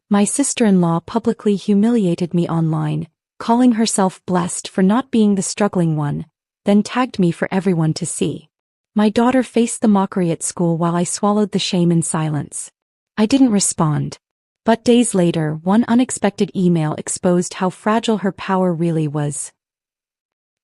My sister-in-law publicly humiliated me online, calling herself blessed for not being the struggling one, then tagged me for everyone to see. My daughter faced the mockery at school while I swallowed the shame in silence. I didn't respond. But days later, one unexpected email exposed how fragile her power really was.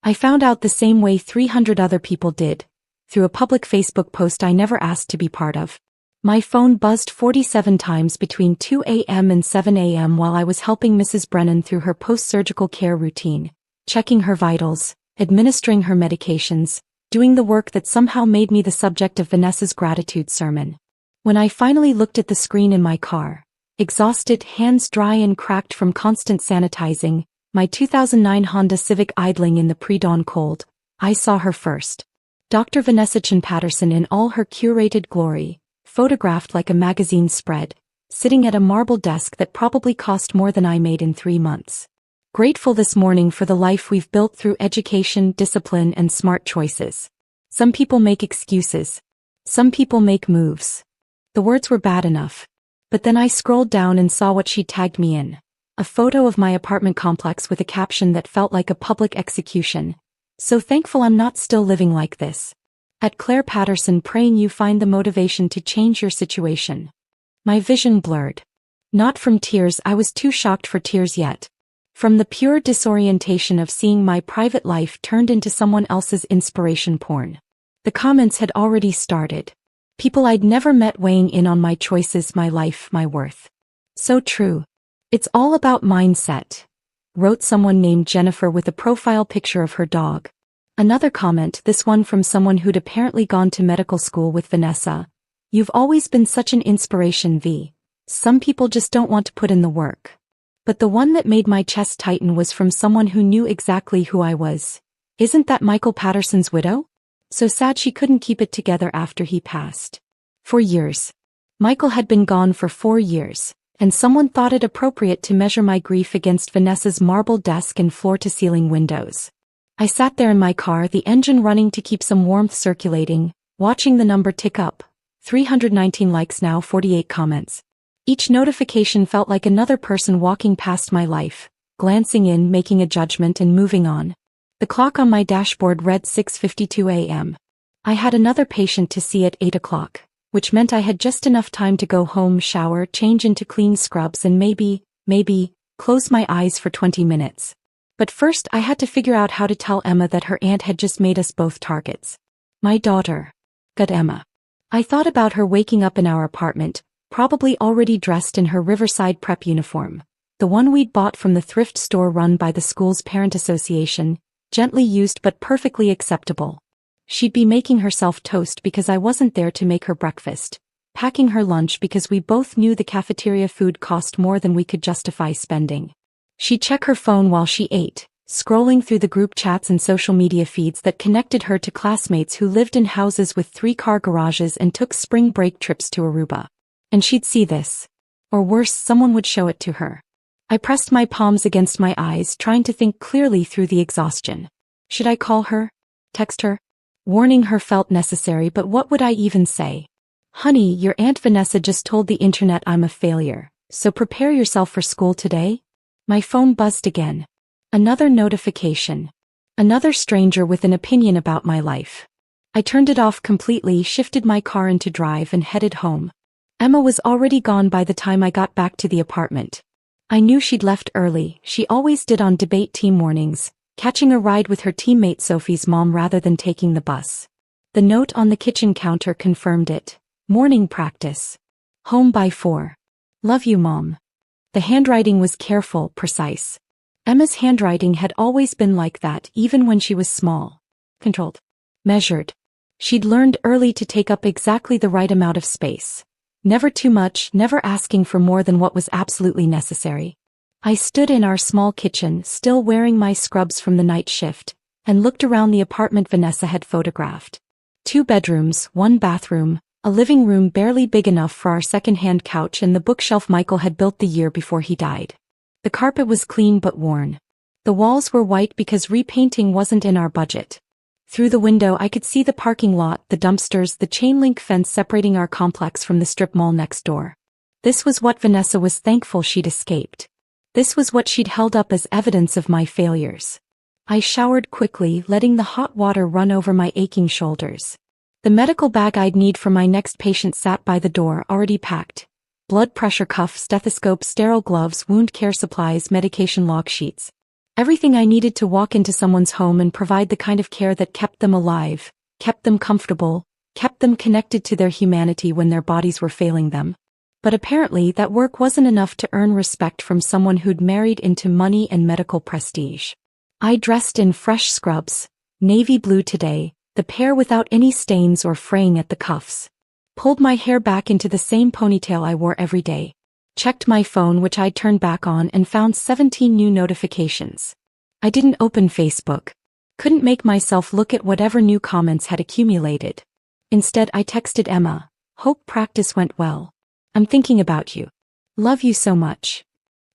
I found out the same way 300 other people did, through a public Facebook post I never asked to be part of. My phone buzzed 47 times between 2 a.m. and 7 a.m. while I was helping Mrs. Brennan through her post-surgical care routine, checking her vitals, administering her medications, doing the work that somehow made me the subject of Vanessa's gratitude sermon. When I finally looked at the screen in my car, exhausted, hands dry and cracked from constant sanitizing, my 2009 Honda Civic idling in the pre-dawn cold, I saw her first. Dr. Vanessa Chan Patterson in all her curated glory, photographed like a magazine spread, sitting at a marble desk that probably cost more than I made in 3 months. Grateful this morning for the life we've built through education, discipline, and smart choices. Some people make excuses. Some people make moves. The words were bad enough. But then I scrolled down and saw what she'd tagged me in. A photo of my apartment complex with a caption that felt like a public execution. So thankful I'm not still living like this. At Claire Patterson, praying you find the motivation to change your situation. My vision blurred. Not from tears, I was too shocked for tears yet. From the pure disorientation of seeing my private life turned into someone else's inspiration porn. The comments had already started. People I'd never met weighing in on my choices, my life, my worth. So true. It's all about mindset, wrote someone named Jennifer with a profile picture of her dog. Another comment, this one from someone who'd apparently gone to medical school with Vanessa. You've always been such an inspiration, V. Some people just don't want to put in the work. But the one that made my chest tighten was from someone who knew exactly who I was. Isn't that Michael Patterson's widow? So sad she couldn't keep it together after he passed. For years. Michael had been gone for 4 years, and someone thought it appropriate to measure my grief against Vanessa's marble desk and floor-to-ceiling windows. I sat there in my car, the engine running to keep some warmth circulating, watching the number tick up. 319 likes now, 48 comments. Each notification felt like another person walking past my life, glancing in, making a judgment and moving on. The clock on my dashboard read 6:52 a.m. I had another patient to see at 8 o'clock, which meant I had just enough time to go home, shower, change into clean scrubs and maybe, close my eyes for 20 minutes. But first I had to figure out how to tell Emma that her aunt had just made us both targets. My daughter. Got Emma. I thought about her waking up in our apartment, probably already dressed in her Riverside prep uniform, the one we'd bought from the thrift store run by the school's parent association, gently used but perfectly acceptable. She'd be making herself toast because I wasn't there to make her breakfast, packing her lunch because we both knew the cafeteria food cost more than we could justify spending. She'd check her phone while she ate, scrolling through the group chats and social media feeds that connected her to classmates who lived in houses with 3-car garages and took spring break trips to Aruba. And she'd see this. Or worse, someone would show it to her. I pressed my palms against my eyes, trying to think clearly through the exhaustion. Should I call her? Text her? Warning her felt necessary, but what would I even say? Honey, your Aunt Vanessa just told the internet I'm a failure, so prepare yourself for school today? My phone buzzed again. Another notification. Another stranger with an opinion about my life. I turned it off completely, shifted my car into drive and headed home. Emma was already gone by the time I got back to the apartment. I knew she'd left early, she always did on debate team mornings, catching a ride with her teammate Sophie's mom rather than taking the bus. The note on the kitchen counter confirmed it. Morning practice. Home by 4. Love you, Mom. The handwriting was careful, precise. Emma's handwriting had always been like that, even when she was small. Controlled. Measured. She'd learned early to take up exactly the right amount of space. Never too much, never asking for more than what was absolutely necessary. I stood in our small kitchen, still wearing my scrubs from the night shift, and looked around the apartment Vanessa had photographed. 2 bedrooms, 1 bathroom, a living room barely big enough for our second-hand couch and the bookshelf Michael had built the year before he died. The carpet was clean but worn. The walls were white because repainting wasn't in our budget. Through the window I could see the parking lot, the dumpsters, the chain-link fence separating our complex from the strip mall next door. This was what Vanessa was thankful she'd escaped. This was what she'd held up as evidence of my failures. I showered quickly, letting the hot water run over my aching shoulders. The medical bag I'd need for my next patient sat by the door, already packed. Blood pressure cuff, stethoscope, sterile gloves, wound care supplies, medication log sheets. Everything I needed to walk into someone's home and provide the kind of care that kept them alive, kept them comfortable, kept them connected to their humanity when their bodies were failing them. But apparently that work wasn't enough to earn respect from someone who'd married into money and medical prestige. I dressed in fresh scrubs, navy blue today, the pair without any stains or fraying at the cuffs. Pulled my hair back into the same ponytail I wore every day. Checked my phone, which I'd turned back on, and found 17 new notifications. I didn't open Facebook. Couldn't make myself look at whatever new comments had accumulated. Instead, I texted Emma. Hope practice went well. I'm thinking about you. Love you so much.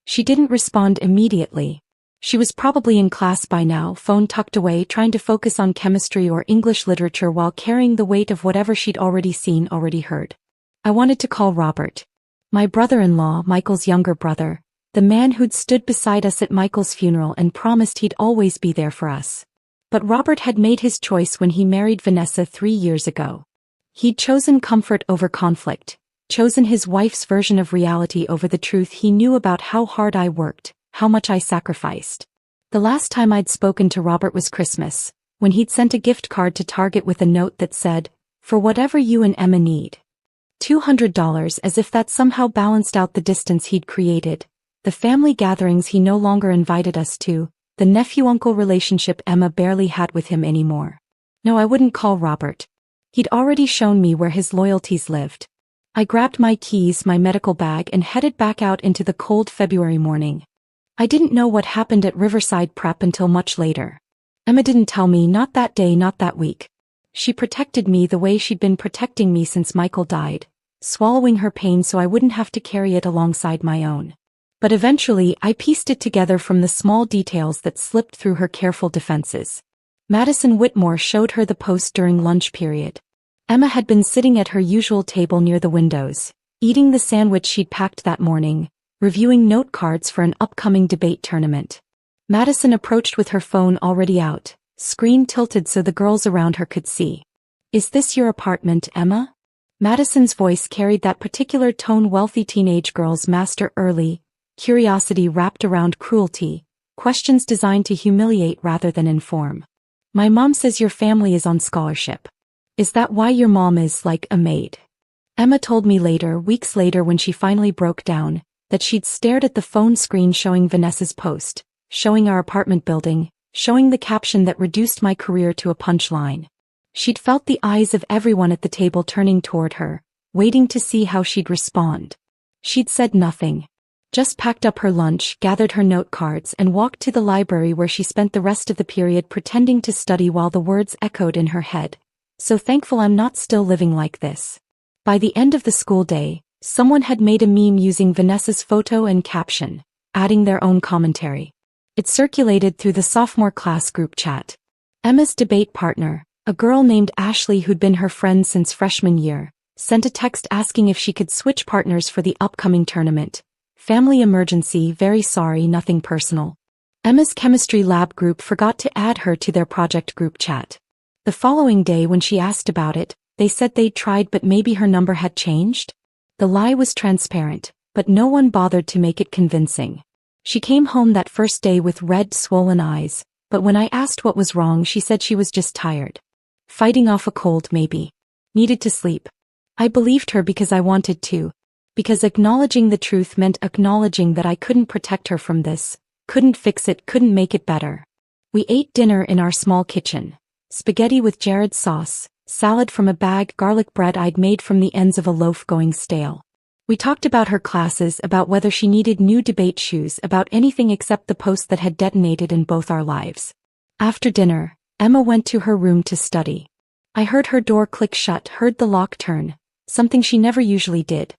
She didn't respond immediately. She was probably in class by now, phone tucked away, trying to focus on chemistry or English literature while carrying the weight of whatever she'd already seen, already heard. I wanted to call Robert. My brother-in-law, Michael's younger brother, the man who'd stood beside us at Michael's funeral and promised he'd always be there for us. But Robert had made his choice when he married Vanessa 3 years ago. He'd chosen comfort over conflict, chosen his wife's version of reality over the truth he knew about how hard I worked, how much I sacrificed. The last time I'd spoken to Robert was Christmas, when he'd sent a gift card to Target with a note that said, "For whatever you and Emma need." $200, as if that somehow balanced out the distance he'd created, the family gatherings he no longer invited us to, the nephew-uncle relationship Emma barely had with him anymore. No, I wouldn't call Robert. He'd already shown me where his loyalties lived. I grabbed my keys, my medical bag, and headed back out into the cold February morning. I didn't know what happened at Riverside Prep until much later. Emma didn't tell me, not that day, not that week. She protected me the way she'd been protecting me since Michael died, swallowing her pain so I wouldn't have to carry it alongside my own. But eventually, I pieced it together from the small details that slipped through her careful defenses. Madison Whitmore showed her the post during lunch period. Emma had been sitting at her usual table near the windows, eating the sandwich she'd packed that morning, reviewing note cards for an upcoming debate tournament. Madison approached with her phone already out, screen tilted so the girls around her could see. "Is this your apartment, Emma?" Madison's voice carried that particular tone wealthy teenage girls master early, curiosity wrapped around cruelty, questions designed to humiliate rather than inform. "My mom says your family is on scholarship. Is that why your mom is like a maid?" Emma told me later, weeks later when she finally broke down, that she'd stared at the phone screen showing Vanessa's post, showing our apartment building, showing the caption that reduced my career to a punchline. She'd felt the eyes of everyone at the table turning toward her, waiting to see how she'd respond. She'd said nothing. Just packed up her lunch, gathered her note cards, and walked to the library where she spent the rest of the period pretending to study while the words echoed in her head. "So thankful I'm not still living like this." By the end of the school day, someone had made a meme using Vanessa's photo and caption, adding their own commentary. It circulated through the sophomore class group chat. Emma's debate partner, a girl named Ashley who'd been her friend since freshman year, sent a text asking if she could switch partners for the upcoming tournament. "Family emergency, very sorry, nothing personal." Emma's chemistry lab group forgot to add her to their project group chat. The following day when she asked about it, they said they'd tried but maybe her number had changed. The lie was transparent, but no one bothered to make it convincing. She came home that first day with red, swollen eyes, but when I asked what was wrong she said she was just tired. Fighting off a cold maybe. Needed to sleep. I believed her because I wanted to. Because acknowledging the truth meant acknowledging that I couldn't protect her from this, couldn't fix it, couldn't make it better. We ate dinner in our small kitchen. Spaghetti with Jared's sauce, salad from a bag, garlic bread I'd made from the ends of a loaf going stale. We talked about her classes, about whether she needed new debate shoes, about anything except the post that had detonated in both our lives. After dinner, Emma went to her room to study. I heard her door click shut, heard the lock turn, something she never usually did.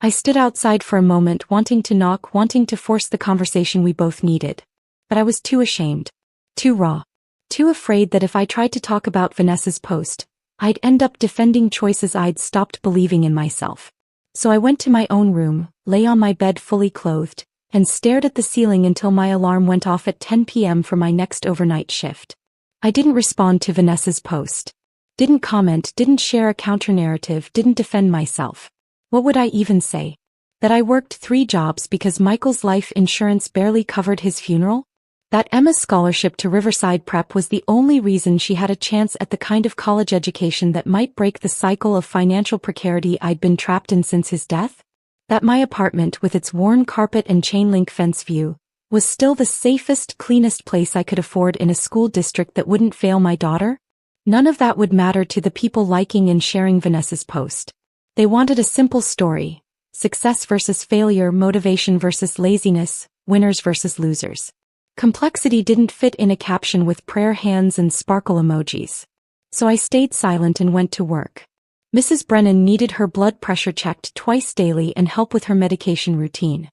I stood outside for a moment, wanting to knock, wanting to force the conversation we both needed. But I was too ashamed. Too raw. Too afraid that if I tried to talk about Vanessa's post, I'd end up defending choices I'd stopped believing in myself. So I went to my own room, lay on my bed fully clothed, and stared at the ceiling until my alarm went off at 10 p.m. for my next overnight shift. I didn't respond to Vanessa's post. Didn't comment, didn't share a counter-narrative, didn't defend myself. What would I even say? That I worked 3 jobs because Michael's life insurance barely covered his funeral? That Emma's scholarship to Riverside Prep was the only reason she had a chance at the kind of college education that might break the cycle of financial precarity I'd been trapped in since his death? That my apartment, with its worn carpet and chain-link fence view, was still the safest, cleanest place I could afford in a school district that wouldn't fail my daughter? None of that would matter to the people liking and sharing Vanessa's post. They wanted a simple story: success versus failure, motivation versus laziness, winners versus losers. Complexity didn't fit in a caption with prayer hands and sparkle emojis. So I stayed silent and went to work. Mrs. Brennan needed her blood pressure checked twice daily and help with her medication routine.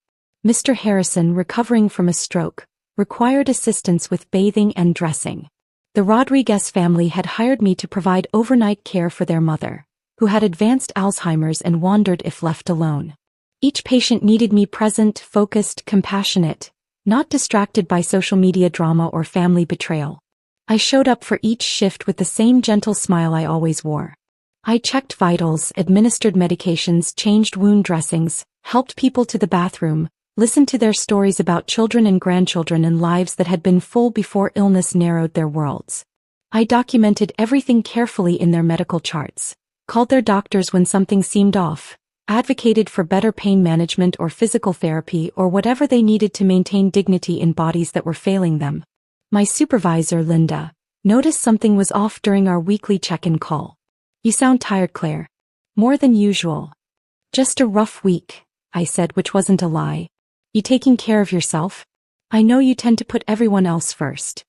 Mr. Harrison, recovering from a stroke, required assistance with bathing and dressing. The Rodriguez family had hired me to provide overnight care for their mother, who had advanced Alzheimer's and wandered if left alone. Each patient needed me present, focused, compassionate, not distracted by social media drama or family betrayal. I showed up for each shift with the same gentle smile I always wore. I checked vitals, administered medications, changed wound dressings, helped people to the bathroom, listened to their stories about children and grandchildren and lives that had been full before illness narrowed their worlds. I documented everything carefully in their medical charts, called their doctors when something seemed off, advocated for better pain management or physical therapy or whatever they needed to maintain dignity in bodies that were failing them. My supervisor, Linda, noticed something was off during our weekly check-in call. "You sound tired, Claire." "More than usual." "Just a rough week," I said, which wasn't a lie. "You taking care of yourself? I know you tend to put everyone else first."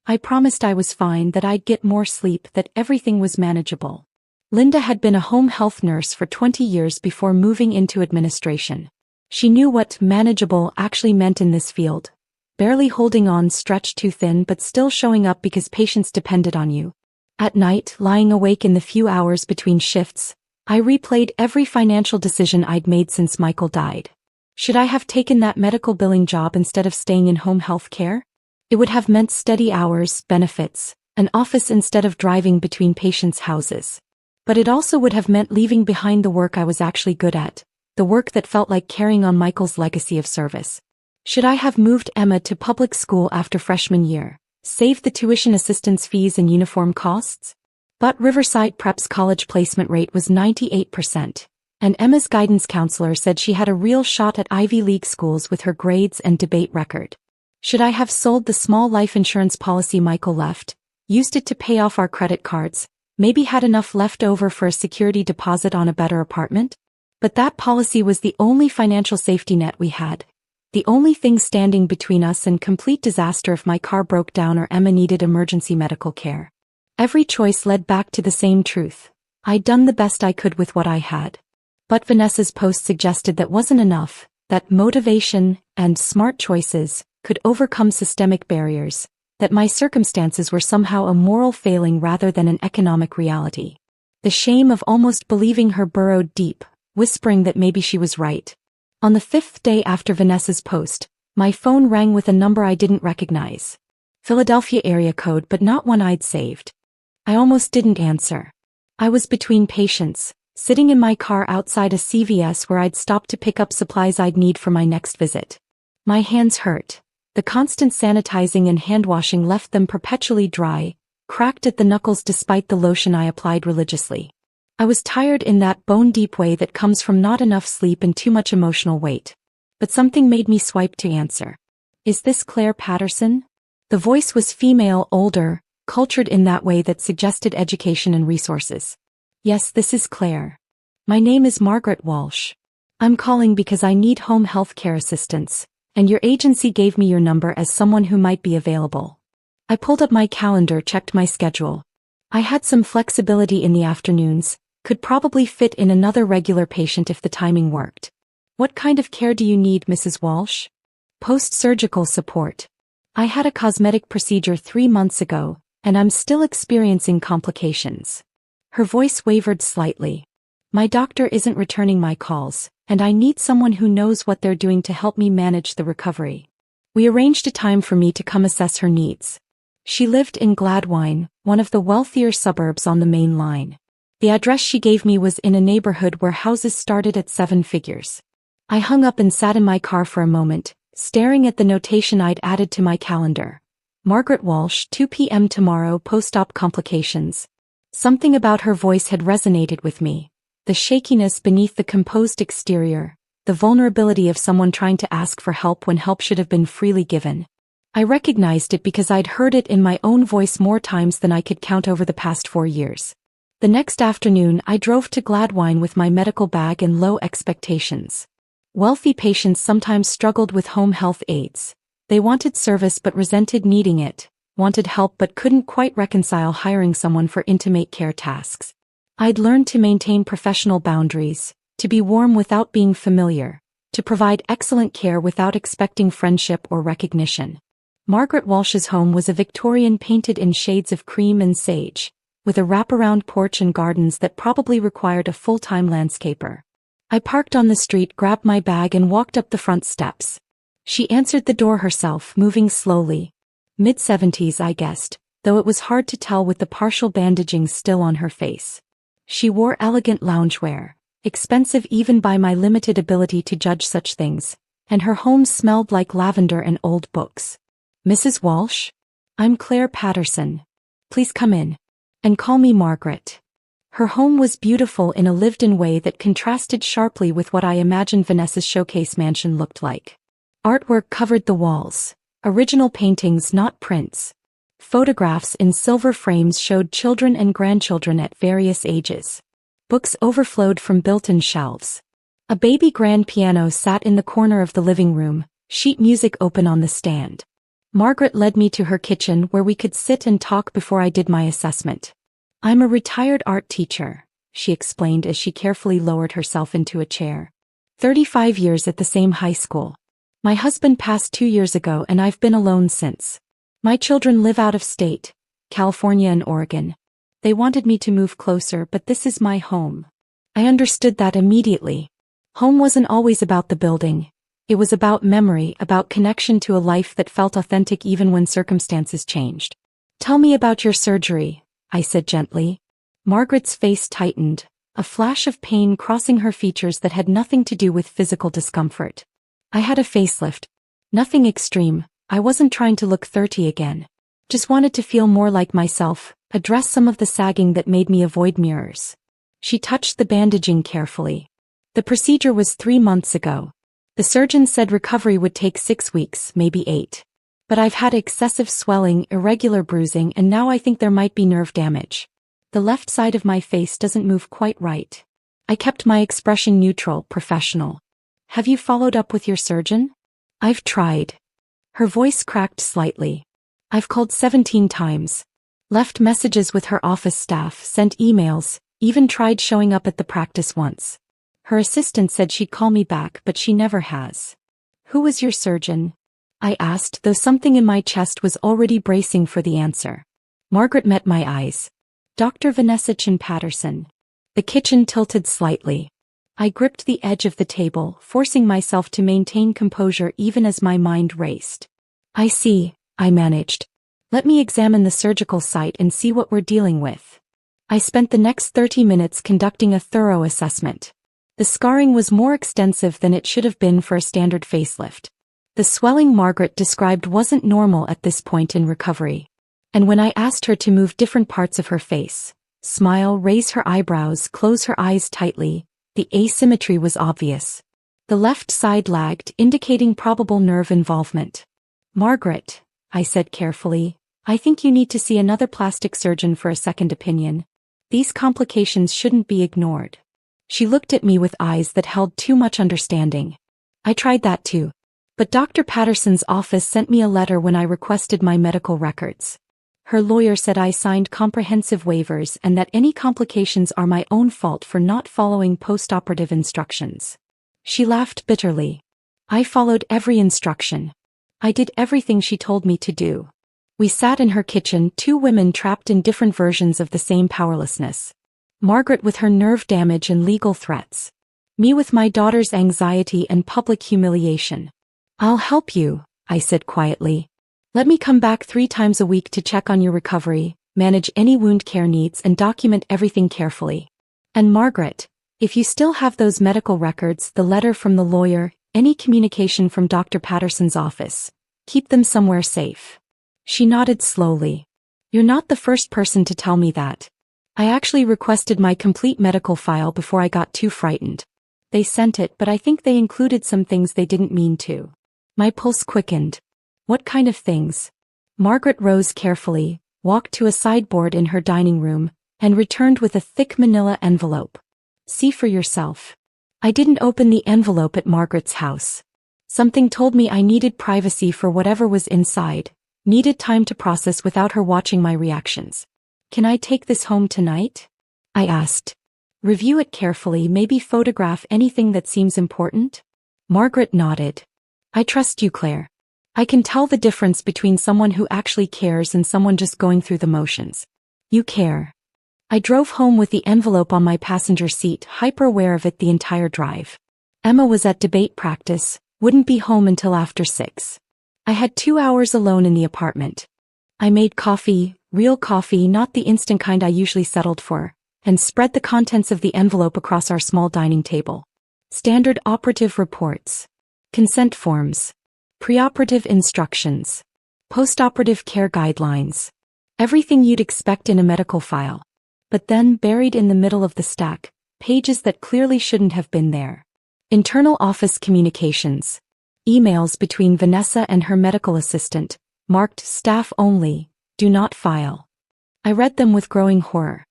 I promised I was fine, that I'd get more sleep, that everything was manageable. Linda had been a home health nurse for 20 years before moving into administration. She knew what manageable actually meant in this field. Barely holding on, stretched too thin, but still showing up because patients depended on you. At night, lying awake in the few hours between shifts, I replayed every financial decision I'd made since Michael died. Should I have taken that medical billing job instead of staying in home health care? It would have meant steady hours, benefits, an office instead of driving between patients' houses. But it also would have meant leaving behind the work I was actually good at, the work that felt like carrying on Michael's legacy of service. Should I have moved Emma to public school after freshman year, saved the tuition assistance fees and uniform costs? But Riverside Prep's college placement rate was 98%. And Emma's guidance counselor said she had a real shot at Ivy League schools with her grades and debate record. Should I have sold the small life insurance policy Michael left, used it to pay off our credit cards, maybe had enough left over for a security deposit on a better apartment? But that policy was the only financial safety net we had. The only thing standing between us and complete disaster if my car broke down or Emma needed emergency medical care. Every choice led back to the same truth. I'd done the best I could with what I had. But Vanessa's post suggested that wasn't enough, that motivation and smart choices could overcome systemic barriers, that my circumstances were somehow a moral failing rather than an economic reality. The shame of almost believing her burrowed deep, whispering that maybe she was right. On the 5th day after Vanessa's post, my phone rang with a number I didn't recognize. Philadelphia area code, but not one I'd saved. I almost didn't answer. I was between patients, sitting in my car outside a CVS where I'd stopped to pick up supplies I'd need for my next visit. My hands hurt. The constant sanitizing and hand-washing left them perpetually dry, cracked at the knuckles despite the lotion I applied religiously. I was tired in that bone-deep way that comes from not enough sleep and too much emotional weight. But something made me swipe to answer. "Is this Claire Patterson?" The voice was female, older, cultured in that way that suggested education and resources. "Yes, this is Claire. My name is Margaret Walsh. I'm calling because I need home health care assistance, and your agency gave me your number as someone who might be available." I pulled up my calendar, checked my schedule. I had some flexibility in the afternoons, could probably fit in another regular patient if the timing worked. "What kind of care do you need, Mrs. Walsh?" "Post-surgical support. I had a cosmetic procedure 3 months ago, and I'm still experiencing complications." Her voice wavered slightly. My doctor isn't returning my calls, and I need someone who knows what they're doing to help me manage the recovery. We arranged a time for me to come assess her needs. She lived in Gladwine, one of the wealthier suburbs on the main line. The address she gave me was in a neighborhood where houses started at 7 figures. I hung up and sat in my car for a moment, staring at the notation I'd added to my calendar. Margaret Walsh, 2 p.m. tomorrow, post-op complications. Something about her voice had resonated with me. The shakiness beneath the composed exterior, the vulnerability of someone trying to ask for help when help should have been freely given. I recognized it because I'd heard it in my own voice more times than I could count over the past 4 years. The next afternoon I drove to Gladwine with my medical bag and low expectations. Wealthy patients sometimes struggled with home health aides. They wanted service but resented needing it, wanted help but couldn't quite reconcile hiring someone for intimate care tasks. I'd learned to maintain professional boundaries, to be warm without being familiar, to provide excellent care without expecting friendship or recognition. Margaret Walsh's home was a Victorian painted in shades of cream and sage, with a wraparound porch and gardens that probably required a full-time landscaper. I parked on the street, grabbed my bag and walked up the front steps. She answered the door herself, moving slowly. Mid-70s, I guessed, though it was hard to tell with the partial bandaging still on her face. She wore elegant loungewear, expensive even by my limited ability to judge such things, and her home smelled like lavender and old books. "Mrs. Walsh? I'm Claire Patterson. Please come in. And call me Margaret." Her home was beautiful in a lived-in way that contrasted sharply with what I imagined Vanessa's showcase mansion looked like. Artwork covered the walls, original paintings, not prints. Photographs in silver frames showed children and grandchildren at various ages. Books overflowed from built-in shelves. A baby grand piano sat in the corner of the living room, sheet music open on the stand. Margaret led me to her kitchen where we could sit and talk before I did my assessment. "I'm a retired art teacher," she explained as she carefully lowered herself into a chair. 35 years at the same high school. My husband passed 2 years ago and I've been alone since. My children live out of state, California and Oregon. They wanted me to move closer, but this is my home. I understood that immediately. Home wasn't always about the building. It was about memory, about connection to a life that felt authentic even when circumstances changed. "Tell me about your surgery," I said gently. Margaret's face tightened, a flash of pain crossing her features that had nothing to do with physical discomfort. "I had a facelift. Nothing extreme. I wasn't trying to look 30 again. Just wanted to feel more like myself, address some of the sagging that made me avoid mirrors." She touched the bandaging carefully. "The procedure was 3 months ago. The surgeon said recovery would take 6 weeks, maybe 8. But I've had excessive swelling, irregular bruising, and now I think there might be nerve damage. The left side of my face doesn't move quite right." I kept my expression neutral, professional. "Have you followed up with your surgeon?" "I've tried." Her voice cracked slightly. "I've called 17 times. Left messages with her office staff, sent emails, even tried showing up at the practice once. Her assistant said she'd call me back, but she never has." "Who was your surgeon?" I asked, though something in my chest was already bracing for the answer. Margaret met my eyes. "Dr. Vanessa Chin Patterson." The kitchen tilted slightly. I gripped the edge of the table, forcing myself to maintain composure even as my mind raced. "I see," I managed. "Let me examine the surgical site and see what we're dealing with." I spent the next 30 minutes conducting a thorough assessment. The scarring was more extensive than it should have been for a standard facelift. The swelling Margaret described wasn't normal at this point in recovery. And when I asked her to move different parts of her face, smile, raise her eyebrows, close her eyes tightly, the asymmetry was obvious. The left side lagged, indicating probable nerve involvement. "Margaret," I said carefully, "I think you need to see another plastic surgeon for a second opinion. These complications shouldn't be ignored." She looked at me with eyes that held too much understanding. "I tried that too. But Dr. Patterson's office sent me a letter when I requested my medical records. Her lawyer said I signed comprehensive waivers and that any complications are my own fault for not following post-operative instructions." She laughed bitterly. "I followed every instruction. I did everything she told me to do." We sat in her kitchen, 2 women trapped in different versions of the same powerlessness. Margaret with her nerve damage and legal threats. Me with my daughter's anxiety and public humiliation. I'll help you, I said quietly. Let me come back 3 times a week to check on your recovery, manage any wound care needs and document everything carefully. And Margaret, if you still have those medical records, the letter from the lawyer, any communication from Dr. Patterson's office, keep them somewhere safe. She nodded slowly. You're not the first person to tell me that. I actually requested my complete medical file before I got too frightened. They sent it, but I think they included some things they didn't mean to. My pulse quickened. What kind of things? Margaret rose carefully, walked to a sideboard in her dining room, and returned with a thick manila envelope. See for yourself. I didn't open the envelope at Margaret's house. Something told me I needed privacy for whatever was inside, needed time to process without her watching my reactions. Can I take this home tonight? I asked. Review it carefully, maybe photograph anything that seems important? Margaret nodded. I trust you, Claire. I can tell the difference between someone who actually cares and someone just going through the motions. You care. I drove home with the envelope on my passenger seat, hyper-aware of it the entire drive. Emma was at debate practice, wouldn't be home until after 6. I had 2 hours alone in the apartment. I made coffee, real coffee, not the instant kind I usually settled for, and spread the contents of the envelope across our small dining table. Standard operative reports. Consent forms. Preoperative instructions. Postoperative care guidelines. Everything you'd expect in a medical file. But then, buried in the middle of the stack, pages that clearly shouldn't have been there. Internal office communications. Emails between Vanessa and her medical assistant, marked staff only, do not file. I read them with growing horror.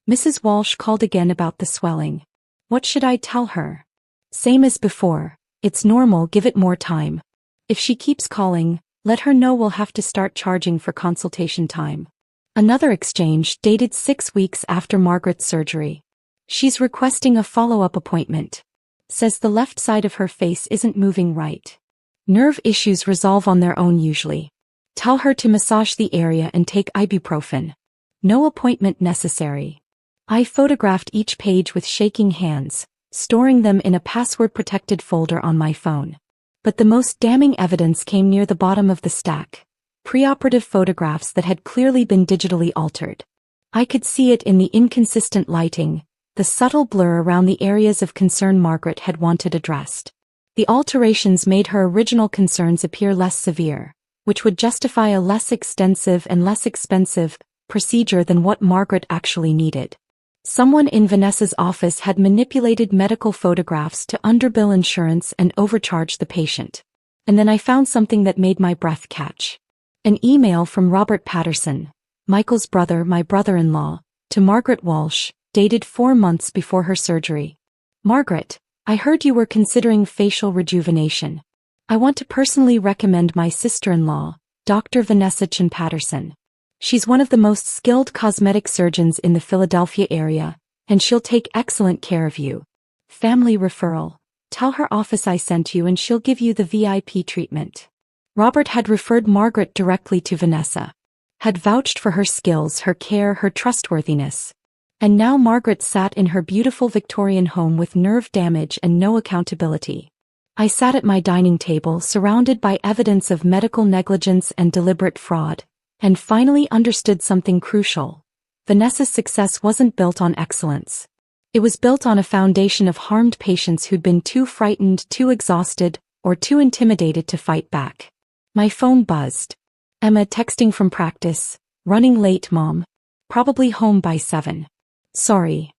Mrs. Walsh called again about the swelling. What should I tell her? Same as before. It's normal, give it more time. If she keeps calling, let her know we'll have to start charging for consultation time. Another exchange dated 6 weeks after Margaret's surgery. She's requesting a follow-up appointment. Says the left side of her face isn't moving right. Nerve issues resolve on their own usually. Tell her to massage the area and take ibuprofen. No appointment necessary. I photographed each page with shaking hands, storing them in a password-protected folder on my phone. But the most damning evidence came near the bottom of the stack. Preoperative photographs that had clearly been digitally altered. I could see it in the inconsistent lighting, the subtle blur around the areas of concern Margaret had wanted addressed. The alterations made her original concerns appear less severe, which would justify a less extensive and less expensive procedure than what Margaret actually needed. Someone in Vanessa's office had manipulated medical photographs to underbill insurance and overcharge the patient. And then I found something that made my breath catch. An email from Robert Patterson, Michael's brother, my brother-in-law, to Margaret Walsh, dated 4 months before her surgery. Margaret, I heard you were considering facial rejuvenation. I want to personally recommend my sister-in-law, Dr. Vanessa Chin Patterson. She's one of the most skilled cosmetic surgeons in the Philadelphia area, and she'll take excellent care of you. Family referral. Tell her office I sent you and she'll give you the VIP treatment. Robert had referred Margaret directly to Vanessa. Had vouched for her skills, her care, her trustworthiness. And now Margaret sat in her beautiful Victorian home with nerve damage and no accountability. I sat at my dining table surrounded by evidence of medical negligence and deliberate fraud, and finally understood something crucial. Vanessa's success wasn't built on excellence. It was built on a foundation of harmed patients who'd been too frightened, too exhausted, or too intimidated to fight back. My phone buzzed. Emma texting from practice. Running late, Mom. Probably home by 7. Sorry.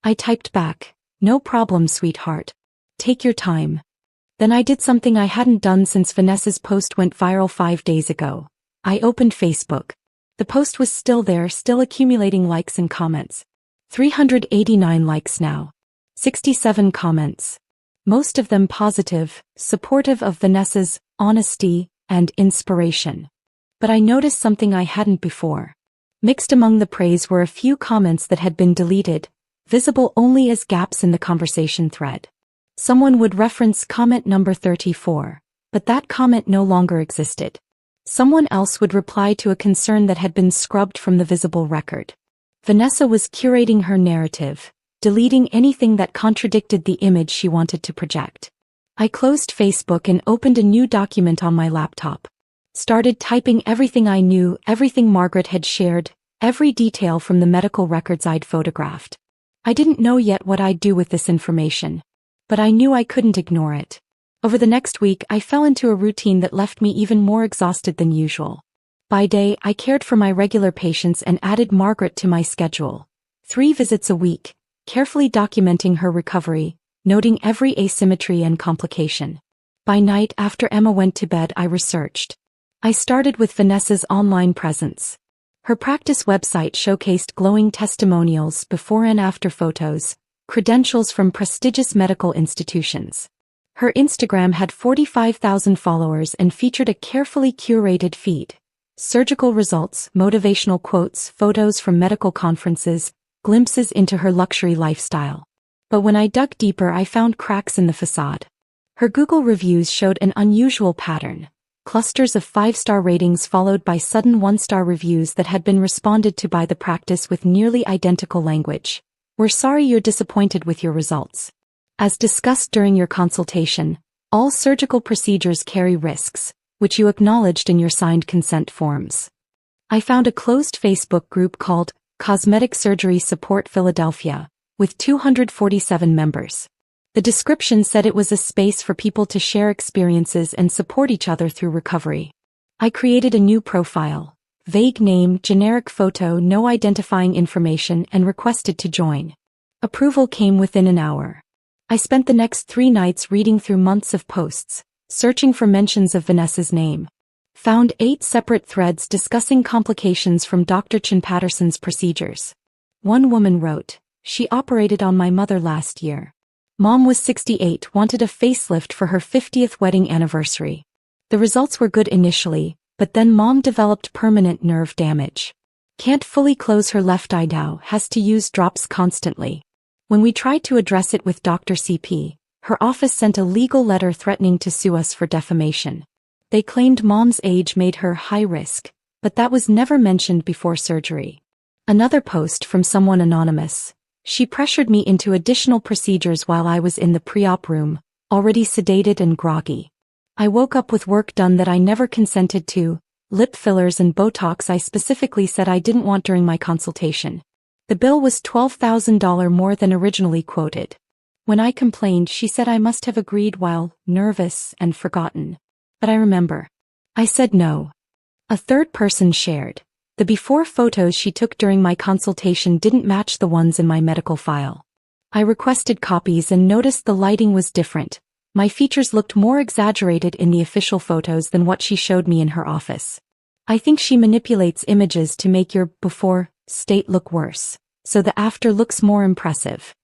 I typed back. No problem, sweetheart. Take your time. Then I did something I hadn't done since Vanessa's post went viral 5 days ago. I opened Facebook. The post was still there, still accumulating likes and comments. 389 likes now. 67 comments. Most of them positive, supportive of Vanessa's honesty and inspiration. But I noticed something I hadn't before. Mixed among the praise were a few comments that had been deleted, visible only as gaps in the conversation thread. Someone would reference comment number 34, but that comment no longer existed. Someone else would reply to a concern that had been scrubbed from the visible record. Vanessa was curating her narrative, deleting anything that contradicted the image she wanted to project. I closed Facebook and opened a new document on my laptop. Started typing everything I knew, everything Margaret had shared, every detail from the medical records I'd photographed. I didn't know yet what I'd do with this information, but I knew I couldn't ignore it. Over the next week, I fell into a routine that left me even more exhausted than usual. By day, I cared for my regular patients and added Margaret to my schedule. 3 visits a week, carefully documenting her recovery, noting every asymmetry and complication. By night, after Emma went to bed, I researched. I started with Vanessa's online presence. Her practice website showcased glowing testimonials, before and after photos, credentials from prestigious medical institutions. Her Instagram had 45,000 followers and featured a carefully curated feed. Surgical results, motivational quotes, photos from medical conferences, glimpses into her luxury lifestyle. But when I dug deeper, I found cracks in the facade. Her Google reviews showed an unusual pattern. Clusters of 5-star ratings followed by sudden 1-star reviews that had been responded to by the practice with nearly identical language. "We're sorry you're disappointed with your results. As discussed during your consultation, all surgical procedures carry risks, which you acknowledged in your signed consent forms." I found a closed Facebook group called Cosmetic Surgery Support Philadelphia, with 247 members. The description said it was a space for people to share experiences and support each other through recovery. I created a new profile, vague name, generic photo, no identifying information, and requested to join. Approval came within an hour. I spent the next 3 nights reading through months of posts, searching for mentions of Vanessa's name. Found 8 separate threads discussing complications from Dr. Chin Patterson's procedures. One woman wrote, "She operated on my mother last year. Mom was 68, wanted a facelift for her 50th wedding anniversary. The results were good initially, but then Mom developed permanent nerve damage. Can't fully close her left eye now, has to use drops constantly. When we tried to address it with Dr. CP, her office sent a legal letter threatening to sue us for defamation. They claimed Mom's age made her high risk, but that was never mentioned before surgery." Another post from someone anonymous. "She pressured me into additional procedures while I was in the pre-op room, already sedated and groggy. I woke up with work done that I never consented to, lip fillers and Botox I specifically said I didn't want during my consultation. The bill was $12,000 more than originally quoted. When I complained, she said I must have agreed while nervous and forgotten. But I remember. I said no." A third person shared. "The before photos she took during my consultation didn't match the ones in my medical file. I requested copies and noticed the lighting was different. My features looked more exaggerated in the official photos than what she showed me in her office. I think she manipulates images to make your before state look worse, so the after looks more impressive."